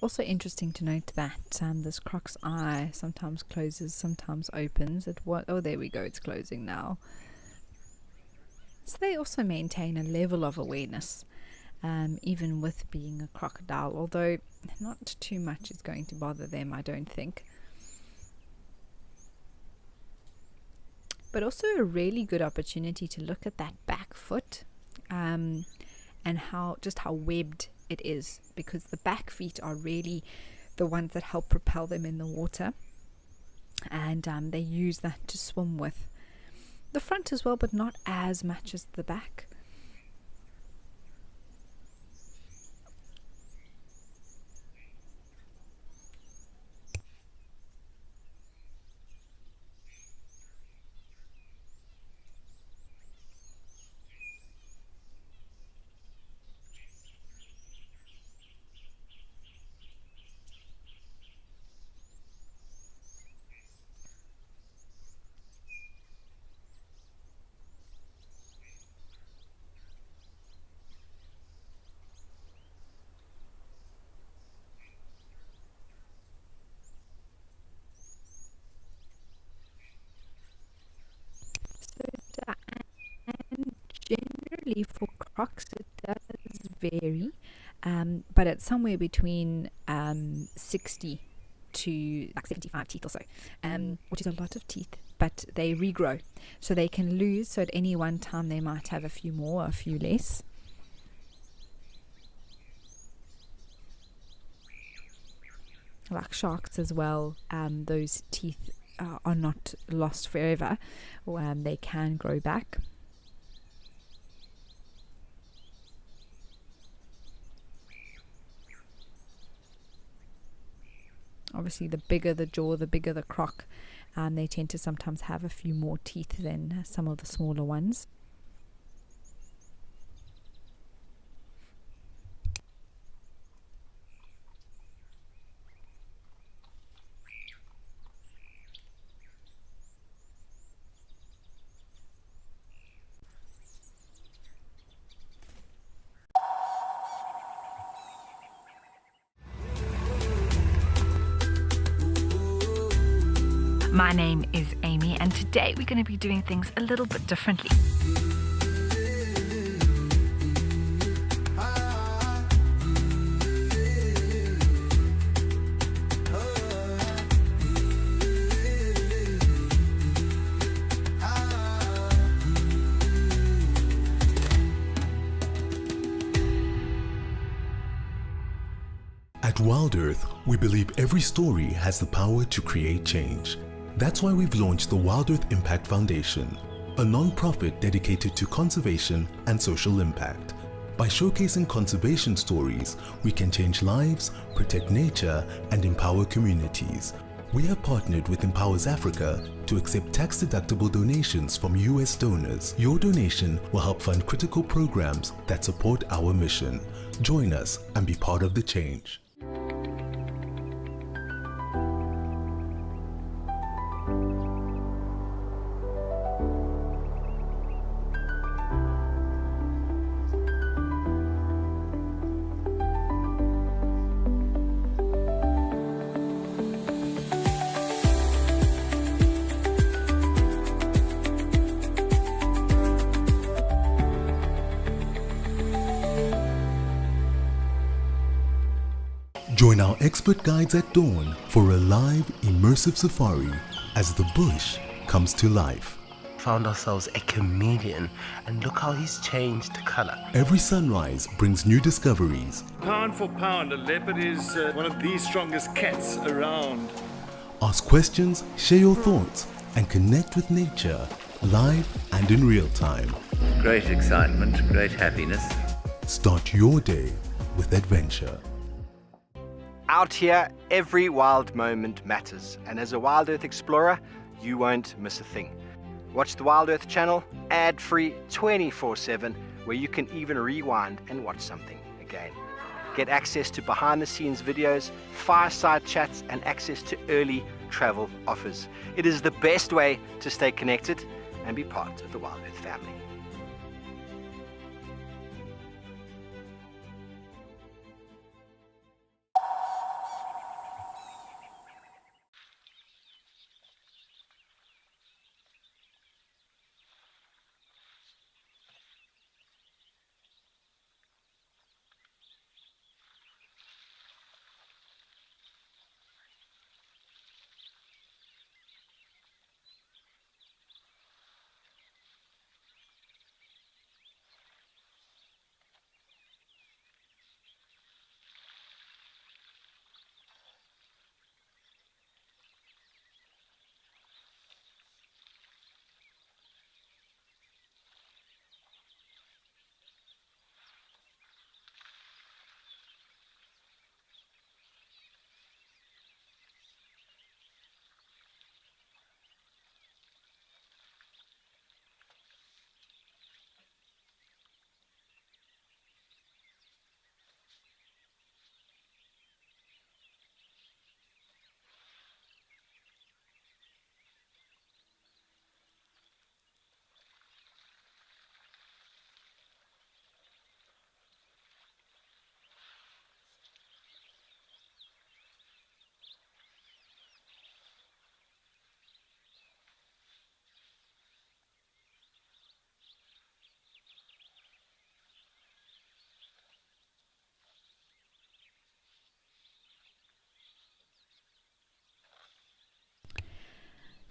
Also interesting to note that this croc's eye sometimes closes, sometimes opens. Oh, there we go, it's closing now. So they also maintain a level of awareness, even with being a crocodile, although not too much is going to bother them, I don't think. But also a really good opportunity to look at that back foot and how webbed it is, because the back feet are really the ones that help propel them in the water, and they use that to swim with. The front as well, but not as much as the back. Generally for crocs it does vary, but it's somewhere between 60 to like 75 teeth or so, which is a lot of teeth, but they regrow, so they can lose. So at any one time they might have a few more, a few less. Like sharks as well, those teeth are not lost forever. They can grow back. Obviously, the bigger the jaw, the bigger the croc. They tend to sometimes have a few more teeth than some of the smaller ones. My name is Amy, and today we're going to be doing things a little bit differently. At Wild Earth, we believe every story has the power to create change. That's why we've launched the Wild Earth Impact Foundation, a non-profit dedicated to conservation and social impact. By showcasing conservation stories, we can change lives, protect nature, and empower communities. We have partnered with Empowers Africa to accept tax-deductible donations from US donors. Your donation will help fund critical programs that support our mission. Join us and be part of the change. Join our expert guides at dawn for a live, immersive safari as the bush comes to life. Found ourselves a chameleon, and look how he's changed color. Every sunrise brings new discoveries. Pound for pound, a leopard is one of the strongest cats around. Ask questions, share your thoughts, and connect with nature live and in real time. Great excitement, great happiness. Start your day with adventure. Out here, every wild moment matters, and as a Wild Earth explorer, you won't miss a thing. Watch the Wild Earth channel, ad-free 24/7, where you can even rewind and watch something again. Get access to behind-the-scenes videos, fireside chats, and access to early travel offers. It is the best way to stay connected and be part of the Wild Earth family.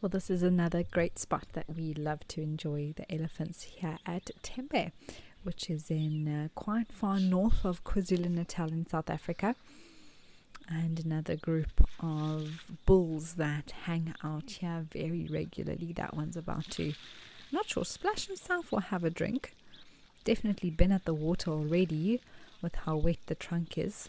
Well, this is another great spot that we love to enjoy, the elephants here at Tembe, which is in quite far north of KwaZulu-Natal in South Africa. And another group of bulls that hang out here very regularly. That one's about to, I'm not sure, splash himself or have a drink. Definitely been at the water already with how wet the trunk is.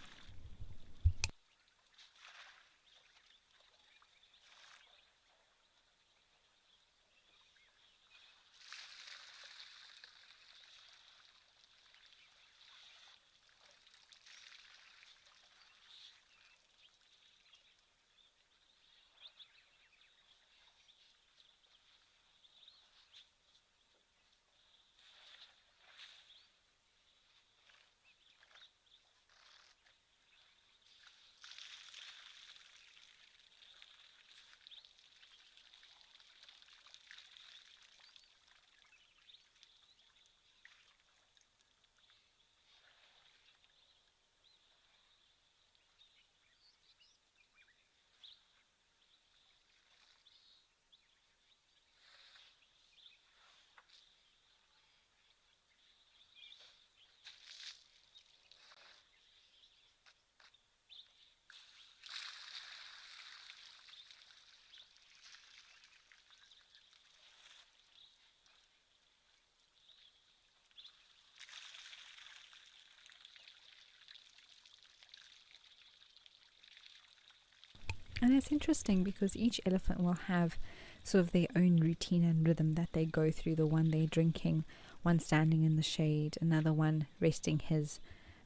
And it's interesting because each elephant will have sort of their own routine and rhythm that they go through. The one they're drinking, one standing in the shade, another one resting his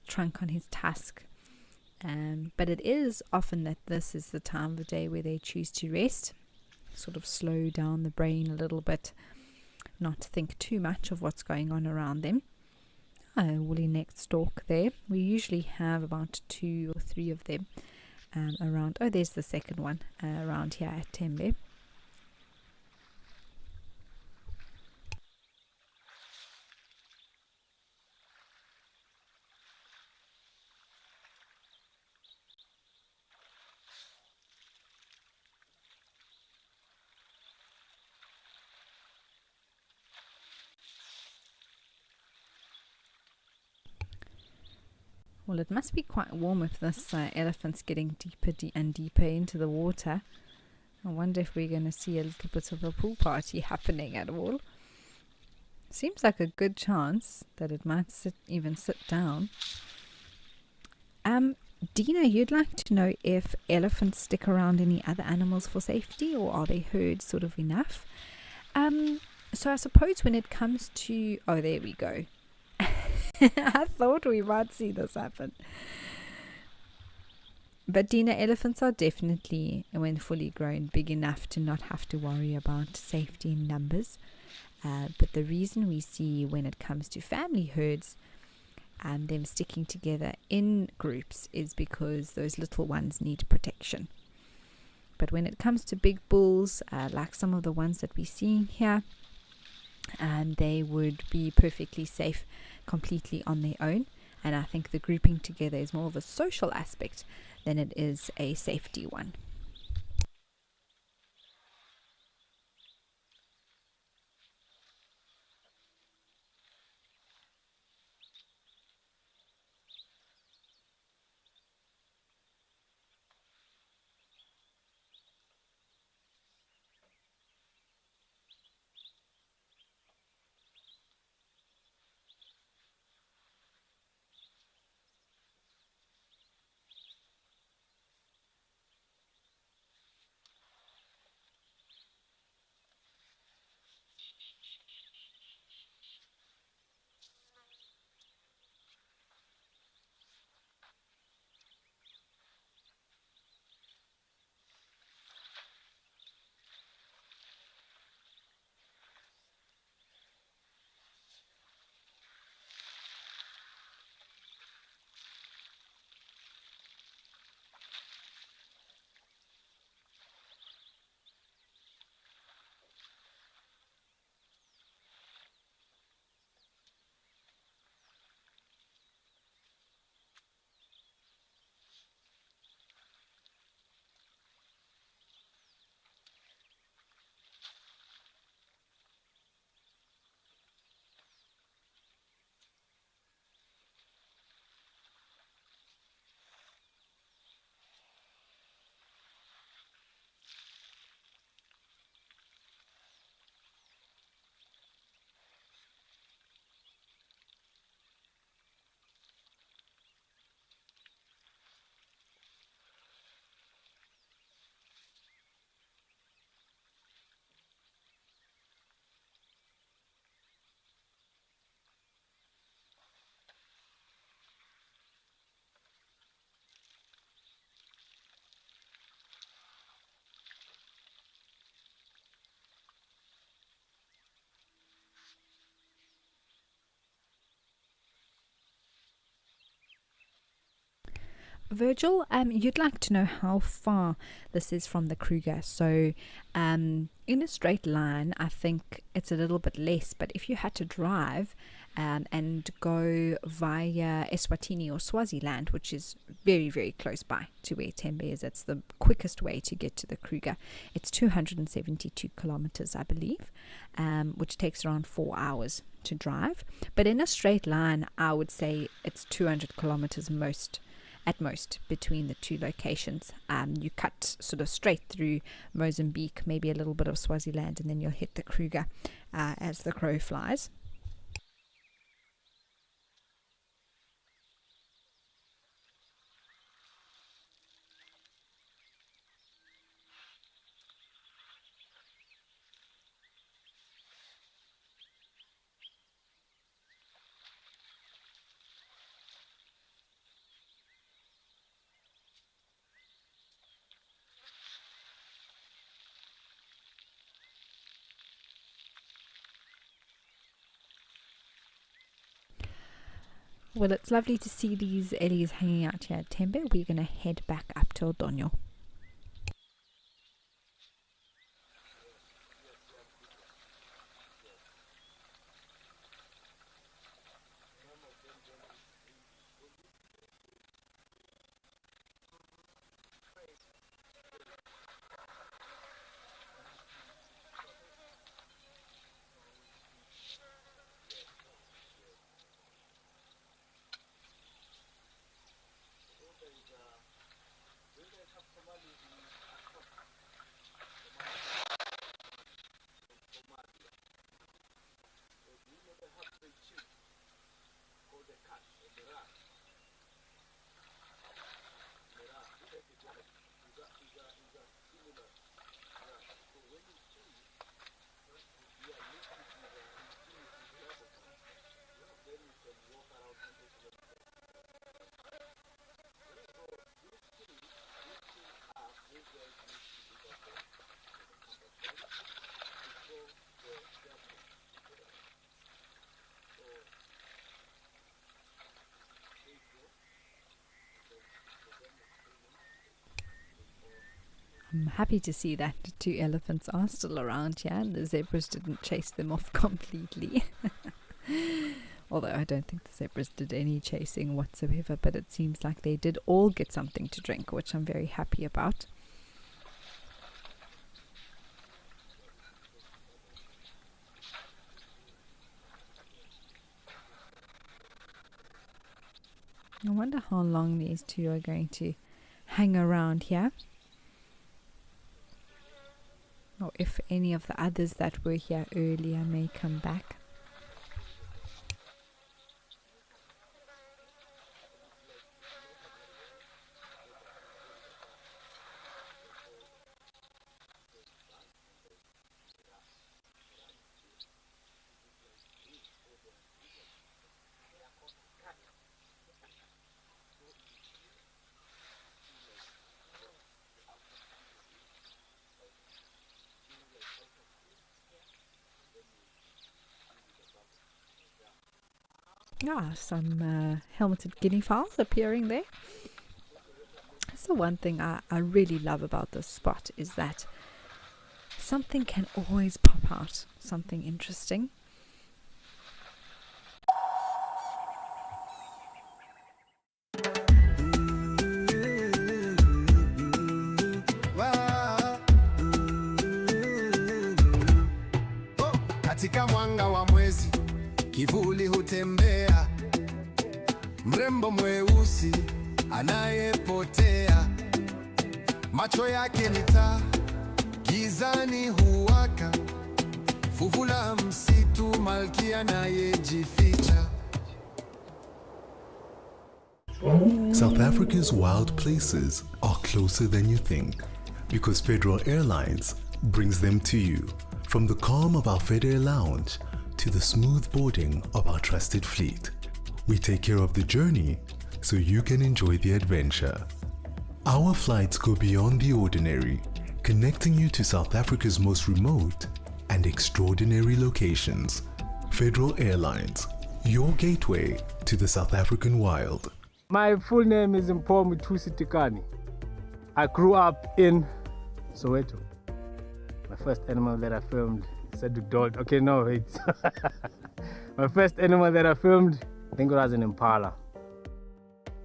trunk on his tusk. But it is often that this is the time of the day where they choose to rest, sort of slow down the brain a little bit, not think too much of what's going on around them. Woolly-necked stork there. We usually have about 2 or 3 of them around. Oh, there's the second one around here at Tembe. Well, it must be quite warm if this elephant's getting deeper and deeper into the water. I wonder if we're going to see a little bit of a pool party happening at all. Seems like a good chance that it might even sit down. Dina, you'd like to know if elephants stick around any other animals for safety, or are they herd sort of enough? So I suppose when it comes to... Oh, there we go. I thought we might see this happen. But Dina, elephants are definitely, when fully grown, big enough to not have to worry about safety in numbers. But the reason we see when it comes to family herds, them sticking together in groups, is because those little ones need protection. But when it comes to big bulls, like some of the ones that we're seeing here, they would be perfectly safe completely on their own. And I think the grouping together is more of a social aspect than it is a safety one. Virgil, you'd like to know how far this is from the Kruger. So in a straight line, I think it's a little bit less, but if you had to drive and go via Eswatini or Swaziland, which is very, very close by to where Tembe is, it's the quickest way to get to the Kruger. It's 272 kilometers, I believe, which takes around 4 hours to drive. But in a straight line, I would say it's 200 kilometers at most between the two locations. You cut sort of straight through Mozambique, maybe a little bit of Swaziland, and then you'll hit the Kruger as the crow flies. Well, it's lovely to see these ellies hanging out here at Tembe. We're going to head back up to Oldonyo. I'm happy to see that the 2 elephants are still around here and the zebras didn't chase them off completely. Although I don't think the zebras did any chasing whatsoever, but it seems like they did all get something to drink, which I'm very happy about. I wonder how long these 2 are going to hang around here. Or if any of the others that were here earlier may come back. Some helmeted guinea fowls appearing there. So one thing I really love about this spot is that something can always pop out, something interesting. Katika mwanga wa mwezi kivuli hutembea, mrembo mweusi anayepotea, macho yake ni taa, gizani huwaka, fuvu la msitu, malkia anayejificha. South Africa's wild places are closer than you think, because Federal Airlines brings them to you. From the calm of our Fed Air Lounge to the smooth boarding of our trusted fleet, we take care of the journey so you can enjoy the adventure. Our flights go beyond the ordinary, connecting you to South Africa's most remote and extraordinary locations. Federal Airlines, your gateway to the South African wild. My full name is Mpho Tikani. I grew up in Soweto. My first animal that I filmed said to dog. Okay, no, wait. My first animal that I filmed, I think it was an impala.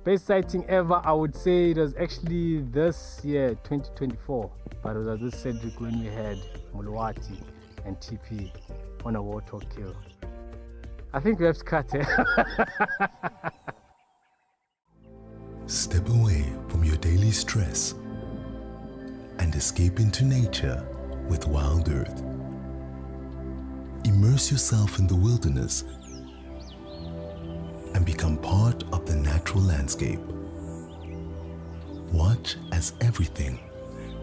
Best sighting ever, I would say it was actually this year, 2024. But it was this Cedric when we had Mulwati and TP on a warthog kill. I think we have to cut it. Step away from your daily stress and escape into nature with Wild Earth. Immerse yourself in the wilderness and become part of the natural landscape. Watch as everything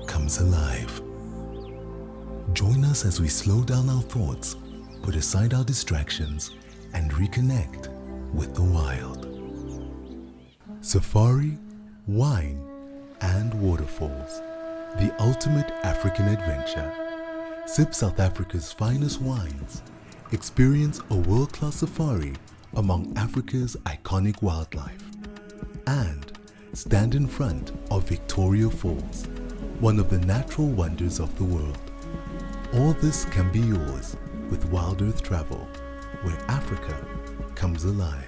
comes alive. Join us as we slow down our thoughts, put aside our distractions, and reconnect with the wild. Safari, wine, and waterfalls. The ultimate African adventure. Sip South Africa's finest wines. Experience a world-class safari among Africa's iconic wildlife, and stand in front of Victoria Falls, one of the natural wonders of the world. All this can be yours with Wild Earth Travel, where Africa comes alive.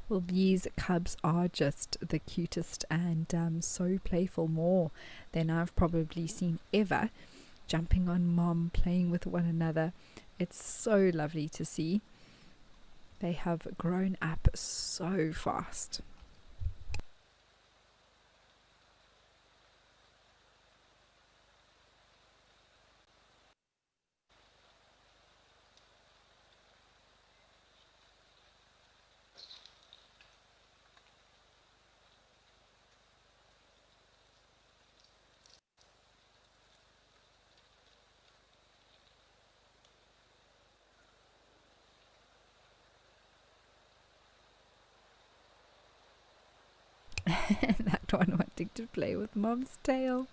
Well, these cubs are just the cutest and so playful, more than I've probably seen ever, jumping on mom, playing with one another. It's so lovely to see. They have grown up so fast. That one wanting to play with mom's tail.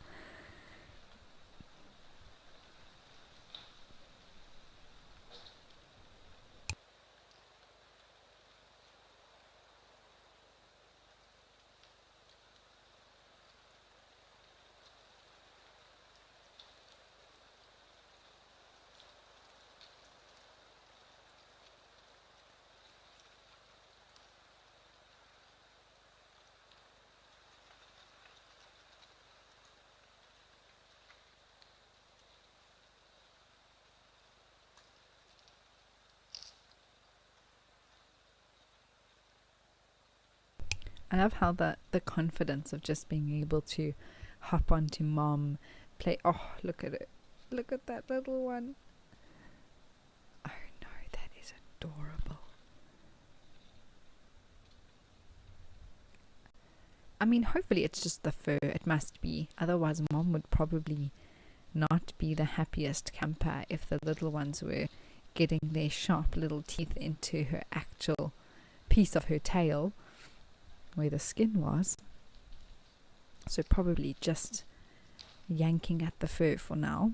I love how the confidence of just being able to hop onto mom, play. Oh, look at it. Look at that little one. Oh no, that is adorable. I mean, hopefully it's just the fur. It must be. Otherwise, mom would probably not be the happiest camper if the little ones were getting their sharp little teeth into her actual piece of her tail where the skin was. So probably just yanking at the fur for now.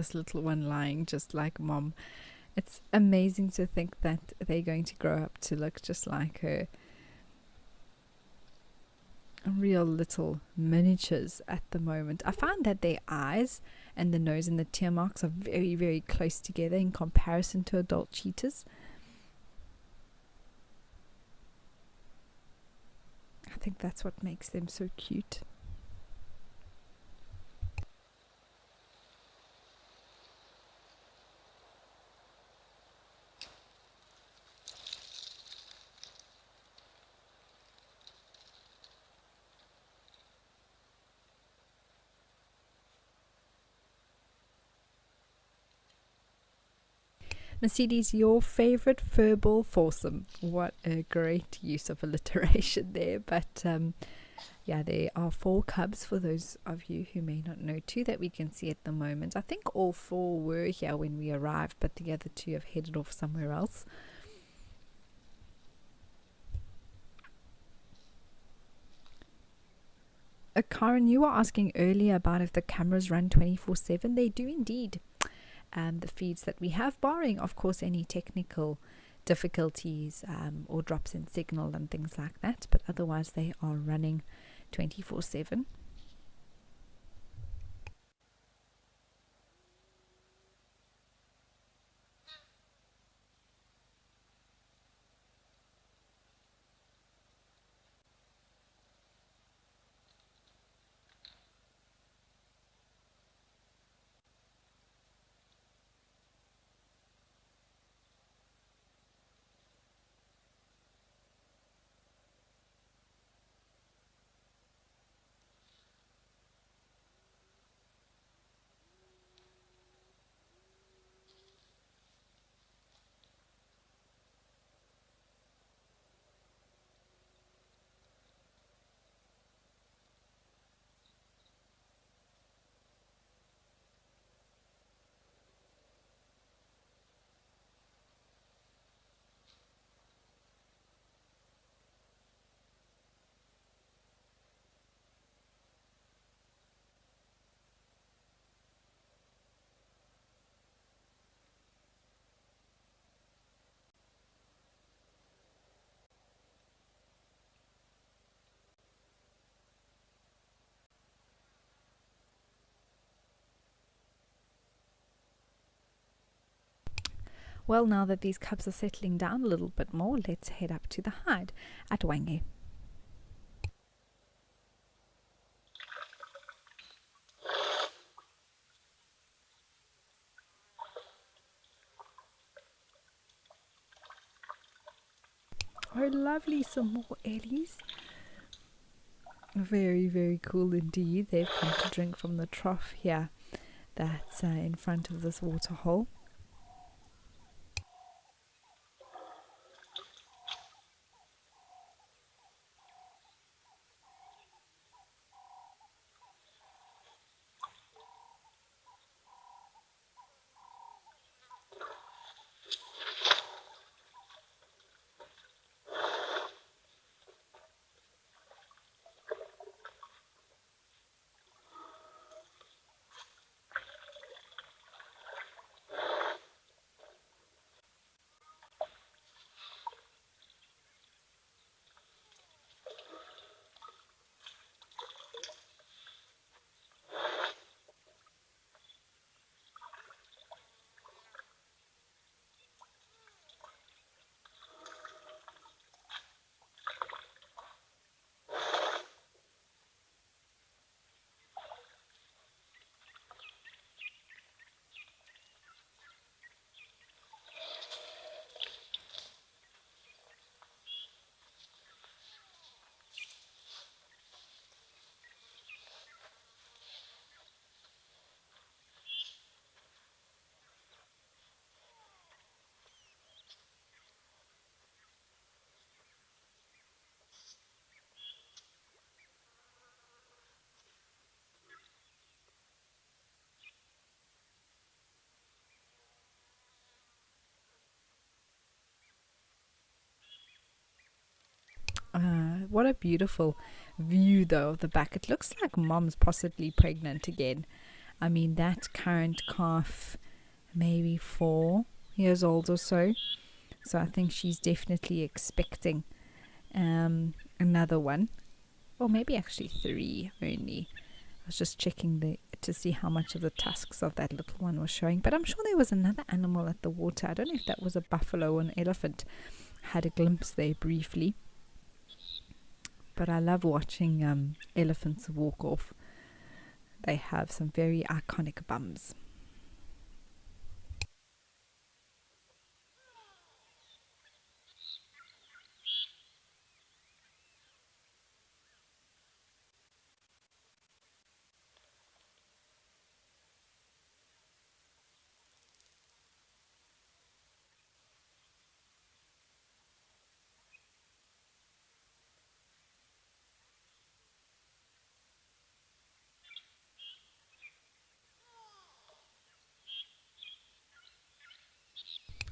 this little one lying just like mom. It's amazing to think that they're going to grow up to look just like her. Real little miniatures at the moment. I find that their eyes and the nose and the tear marks are very, very close together in comparison to adult cheetahs. I think that's what makes them so cute. Mercedes, your favorite furball foursome. What a great use of alliteration there. But yeah, there are 4 cubs for those of you who may not know. 2 that we can see at the moment. I think all 4 were here when we arrived, but the other 2 have headed off somewhere else. Karen, you were asking earlier about if the cameras run 24/7. They do indeed. The feeds that we have, barring of course any technical difficulties or drops in signal and things like that, but otherwise they are running 24/7. Well, now that these cubs are settling down a little bit more, let's head up to the hide at Wange. Oh, lovely, some more ellies. Very, very cool indeed. They've come to drink from the trough here that's in front of this water hole. What a beautiful view though of the back. It looks like mom's possibly pregnant again. I mean, that current calf, maybe 4 years old or so. So I think she's definitely expecting another one, or maybe actually 3 only. I was just checking to see how much of the tusks of that little one was showing, but I'm sure there was another animal at the water. I don't know if that was a buffalo or an elephant. Had a glimpse there briefly, but I love watching elephants walk off. They have some very iconic bums.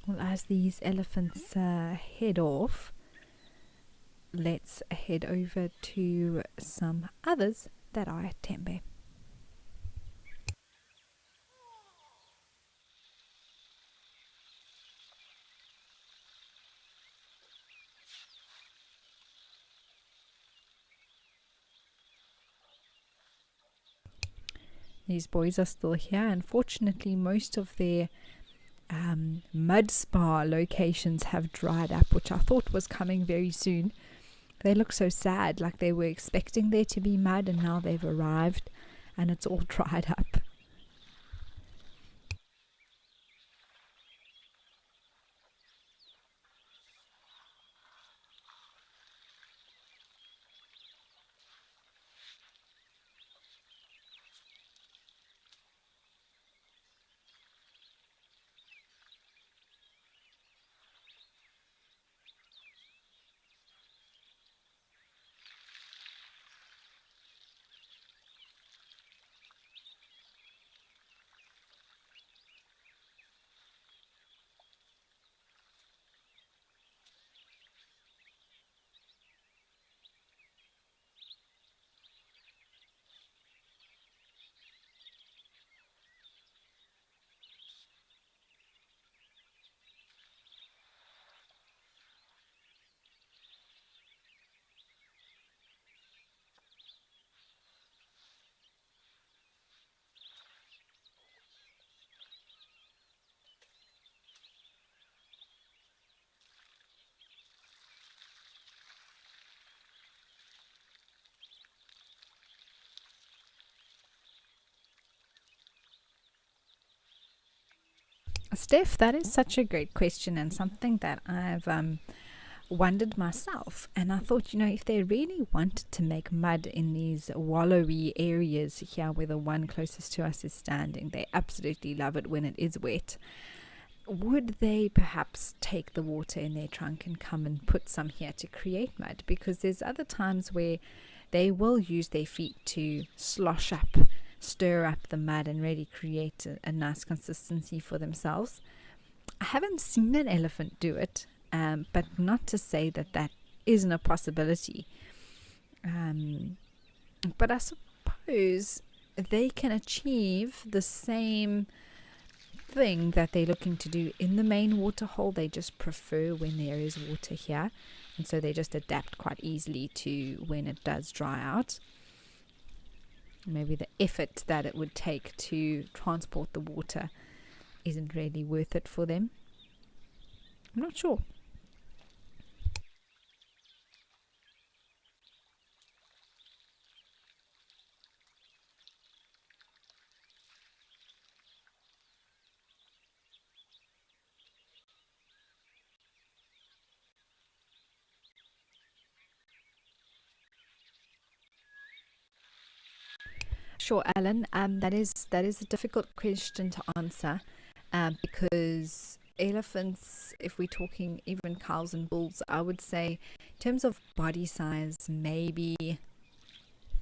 Well, as these elephants head off, let's head over to some others that are at Tembe. These boys are still here. Unfortunately, most of their mud spa locations have dried up, which I thought was coming very soon. They look so sad, like they were expecting there to be mud, and now they've arrived and it's all dried up. Steph, that is such a great question, and something that I've wondered myself. And I thought, if they really wanted to make mud in these wallowy areas here where the one closest to us is standing, they absolutely love it when it is wet. Would they perhaps take the water in their trunk and come and put some here to create mud? Because there's other times where they will use their feet to slosh up, stir up the mud and really create a nice consistency for themselves. I haven't seen an elephant do it, but not to say that that isn't a possibility. But I suppose they can achieve the same thing that they're looking to do in the main waterhole. They just prefer when there is water here, and so they just adapt quite easily to when it does dry out. Maybe the effort that it would take to transport the water isn't really worth it for them. I'm not sure. Sure, Alan. That is a difficult question to answer, because elephants, if we're talking even cows and bulls, I would say in terms of body size, maybe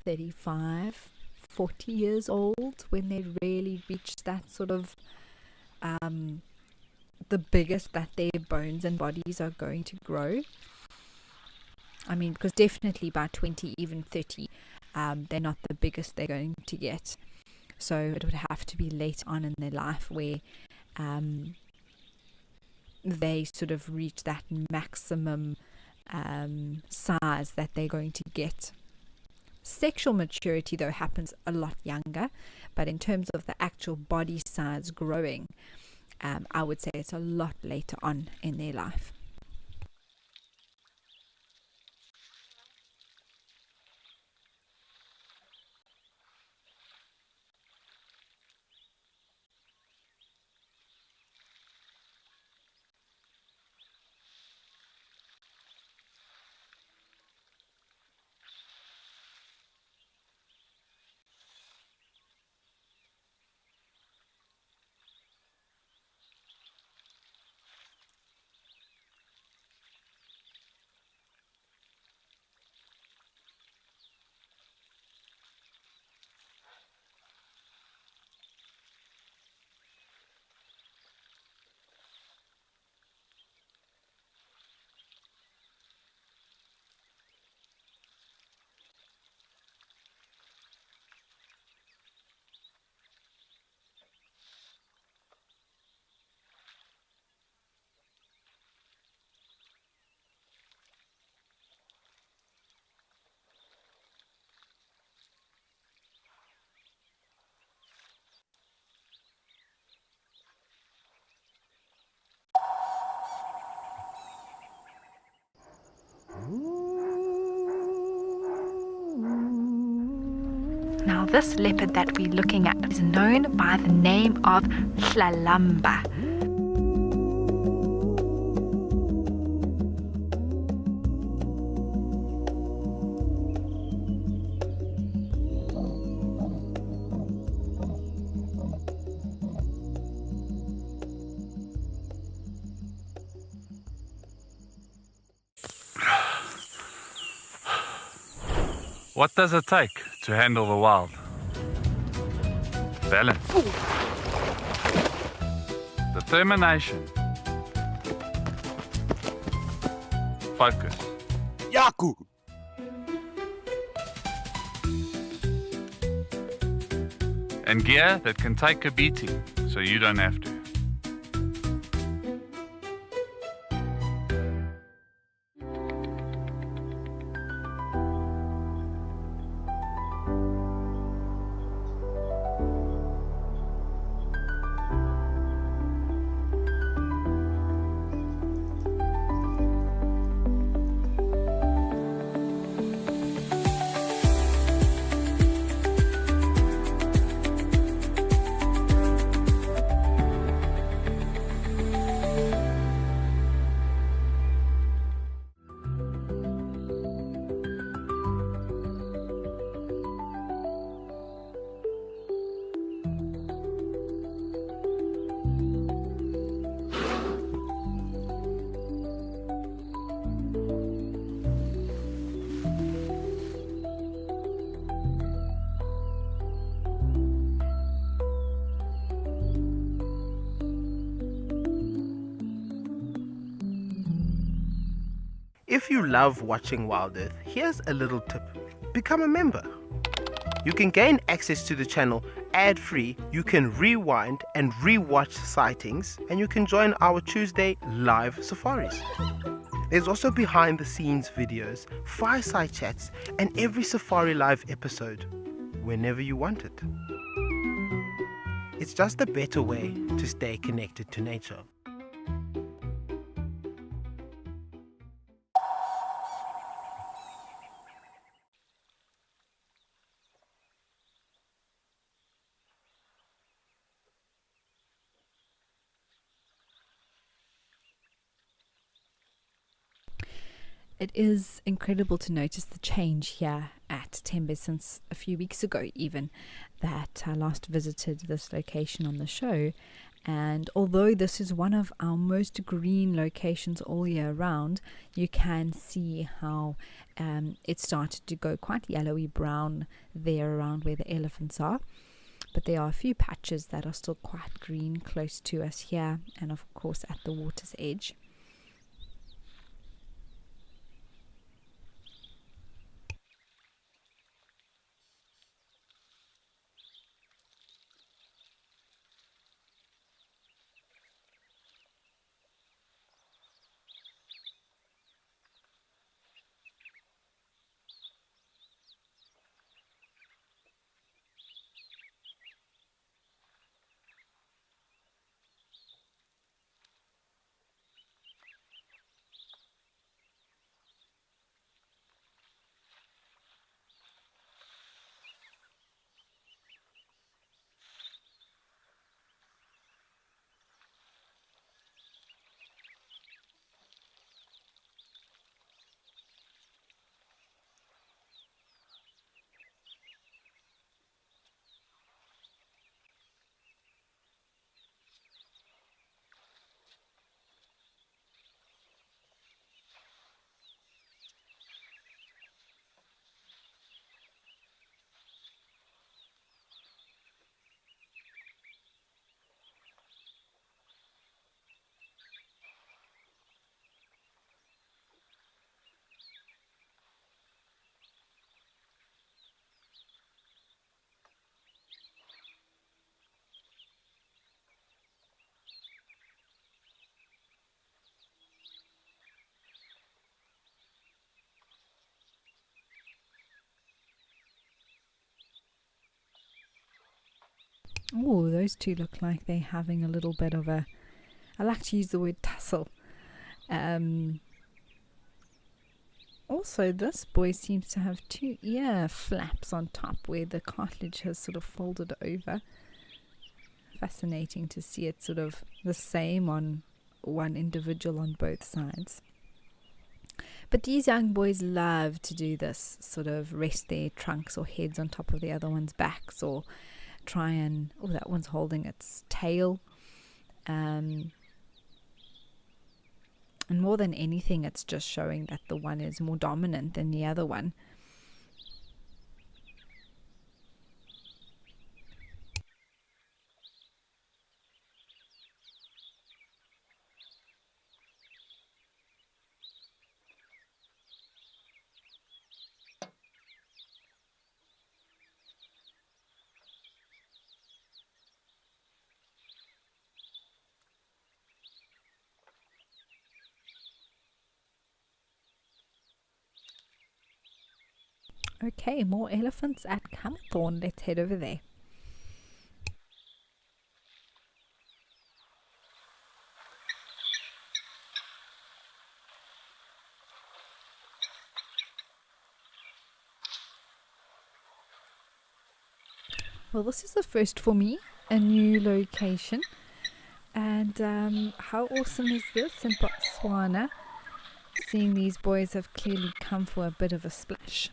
35, 40 years old when they really reach that sort of the biggest that their bones and bodies are going to grow. I mean, because definitely by 20, even 30, they're not the biggest they're going to get. So it would have to be late on in their life where they sort of reach that maximum size that they're going to get. Sexual maturity, though, happens a lot younger, but in terms of the actual body size growing, I would say it's a lot later on in their life. Now this leopard that we're looking at is known by the name of Hlalamba. What does it take to handle the wild? Balance. Determination. Focus. Yaku! And gear that can take a beating so you don't have to. If you love watching Wild Earth, here's a little tip. Become a member. You can gain access to the channel ad-free, you can rewind and re-watch sightings, and you can join our Tuesday live safaris. There's also behind the scenes videos, fireside chats, and every Safari Live episode, whenever you want it. It's just a better way to stay connected to nature. It is incredible to notice the change here at Tembe since a few weeks ago even that I last visited this location on the show. And although this is one of our most green locations all year round, you can see how it started to go quite yellowy brown there around where the elephants are. But there are a few patches that are still quite green close to us here, and of course at the water's edge. Oh, those two look like they're having a little bit of a, I like to use the word tussle. Also, this boy seems to have two ear flaps on top where the cartilage has sort of folded over. Fascinating to see it sort of the same on one individual on both sides. But these young boys love to do this, sort of rest their trunks or heads on top of the other one's backs, or try and, oh, that one's holding its tail. And more than anything, it's just showing that the one is more dominant than the other one. Okay, more elephants at Camelthorne. Let's head over there. Well, this is the first for me, a new location. And how awesome is this in Botswana? Seeing these boys have clearly come for a bit of a splash.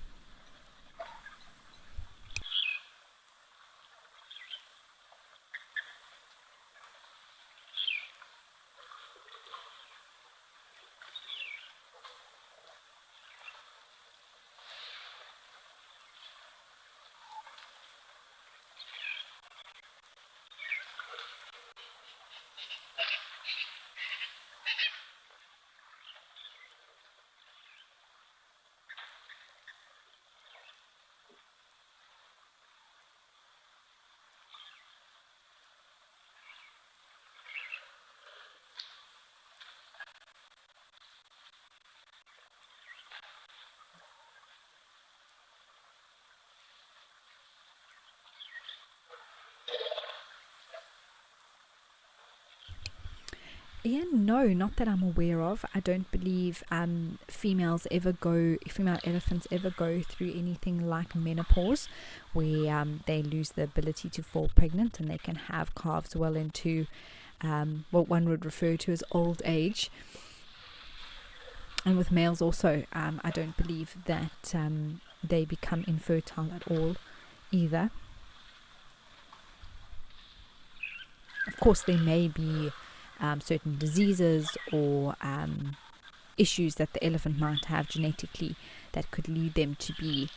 Yeah, no, not that I'm aware of. I don't believe female elephants ever go through anything like menopause, where they lose the ability to fall pregnant and they can have calves well into what one would refer to as old age. And with males also, I don't believe that they become infertile at all either. Of course, there may be certain diseases or issues that the elephant might have genetically that could lead them to be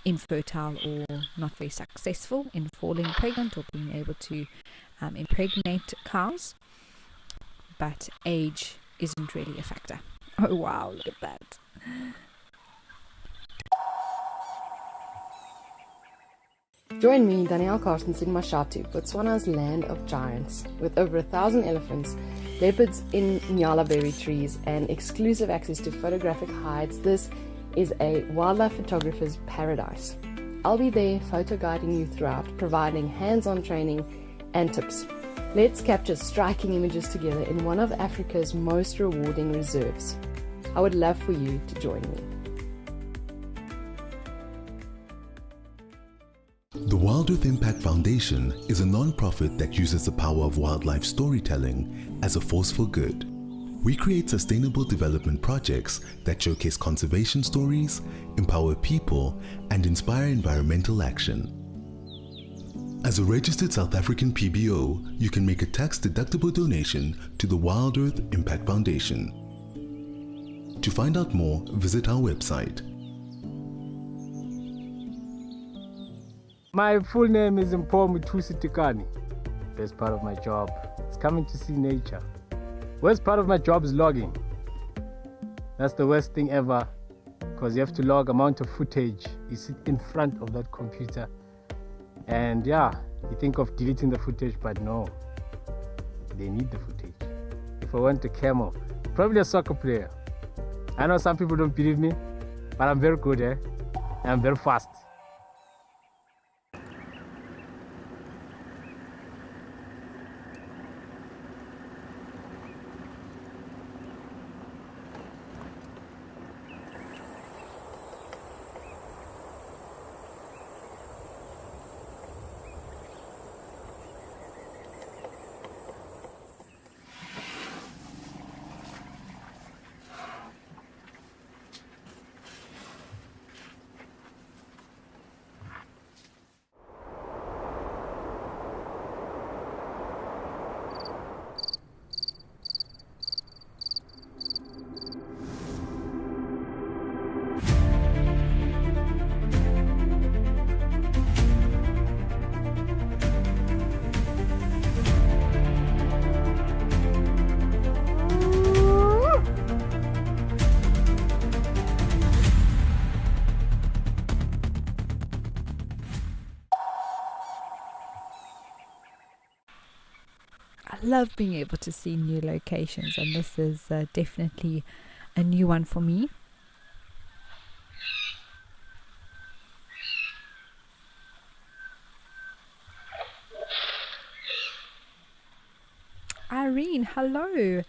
infertile or not very successful in falling pregnant or being able to impregnate cows, but age isn't really a factor. Oh wow, look at that. Join me, Danielle Carstens, in Mashatu, Botswana's land of giants. With over 1,000 elephants, leopards in nyala berry trees, and exclusive access to photographic hides, this is a wildlife photographer's paradise. I'll be there photo guiding you throughout, providing hands-on training and tips. Let's capture striking images together in one of Africa's most rewarding reserves. I would love for you to join me. The Wild Earth Impact Foundation is a non-profit that uses the power of wildlife storytelling as a force for good. We create sustainable development projects that showcase conservation stories, empower people, and inspire environmental action. As a registered South African PBO, you can make a tax-deductible donation to the Wild Earth Impact Foundation. To find out more, visit our website. My full name is Mpho Tikani. Best part of my job is coming to see nature. Worst part of my job is logging. That's the worst thing ever, because you have to log amount of footage. You sit in front of that computer and yeah, you think of deleting the footage, but no, they need the footage. If I went to camel, probably a soccer player. I know some people don't believe me, but I'm very good, I'm very fast. love being able to see new locations, and this is definitely a new one for me. Irene, hello.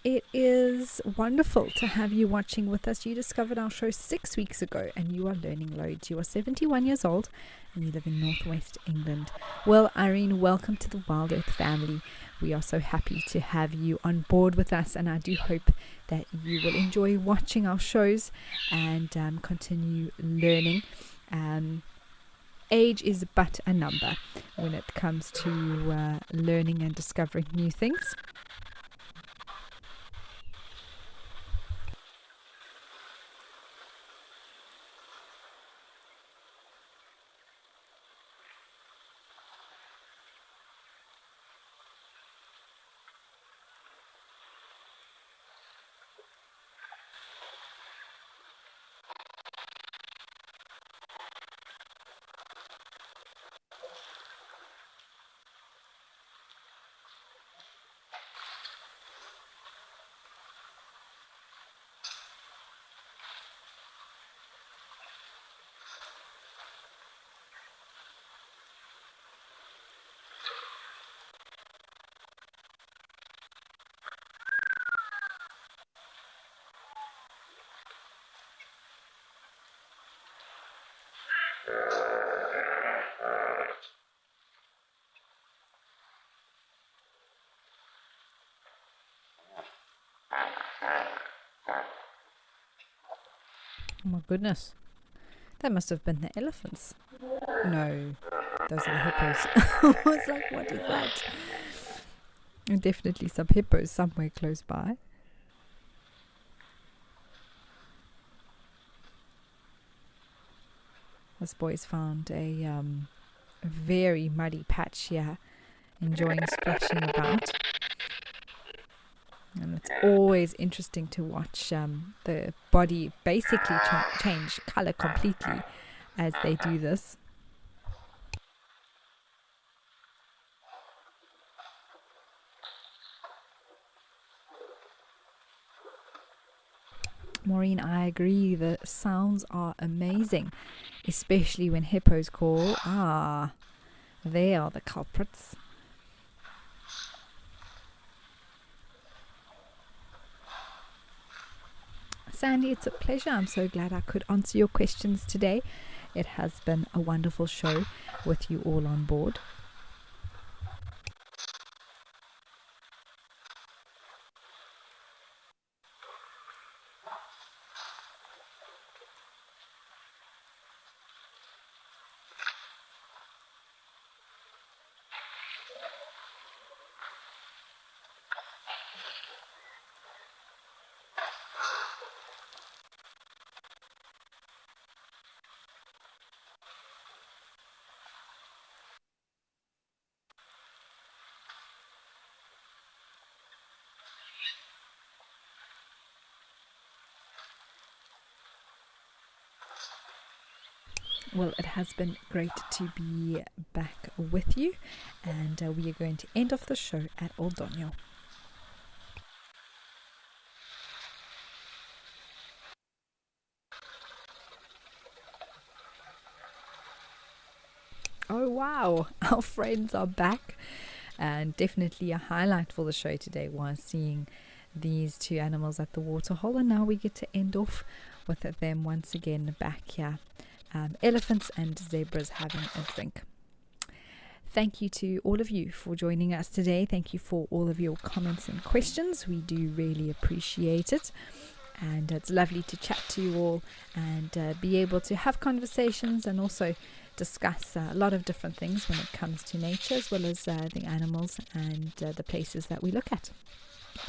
It is wonderful to have you watching with us. You discovered our show 6 weeks ago and you are learning loads. You are 71 years old and you live in northwest England. Well, Irene, welcome to the Wild Earth family. We are so happy to have you on board with us, and I do hope that you will enjoy watching our shows and continue learning. Age is but a number when it comes to learning and discovering new things. Oh my goodness. That must have been the elephants. No, those are the hippos. I was like, what is that? Definitely some hippos somewhere close by. This boy's found a very muddy patch here, enjoying splashing about. And it's always interesting to watch the body basically change color completely as they do this. Maureen, I agree, the sounds are amazing, especially when hippos call. Ah, they are the culprits. Sandy, it's a pleasure. I'm so glad I could answer your questions today. It has been a wonderful show with you all on board. Well, it has been great to be back with you, and we are going to end off the show at Old Donyo. Oh wow, our friends are back, and definitely a highlight for the show today was seeing these two animals at the waterhole, and now we get to end off with them once again back here. Elephants and zebras having a drink. Thank you to all of you for joining us today. Thank you for all of your comments and questions. We do really appreciate it. And it's lovely to chat to you all and be able to have conversations and also discuss a lot of different things when it comes to nature, as well as the animals and the places that we look at.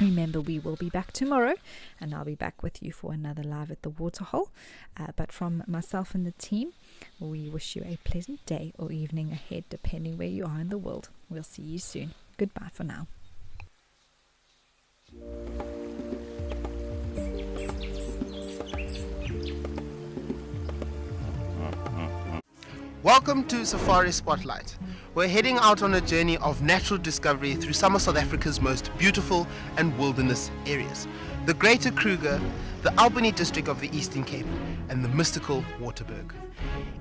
Remember, we will be back tomorrow, and I'll be back with you for another live at the waterhole. But from myself and the team, we wish you a pleasant day or evening ahead, depending where you are in the world. We'll see you soon. Goodbye for now. Welcome to Safari Spotlight. we're heading out on a journey of natural discovery through some of South Africa's most beautiful and wilderness areas. The Greater Kruger, the Albany district of the Eastern Cape, and the mystical Waterberg.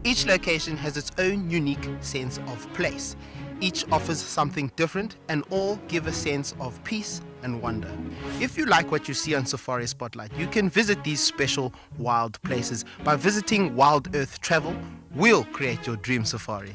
Each location has its own unique sense of place. Each offers something different and all give a sense of peace and wonder. If you like what you see on Safari Spotlight, you can visit these special wild places by visiting Wild Earth Travel. We'll create your dream safari.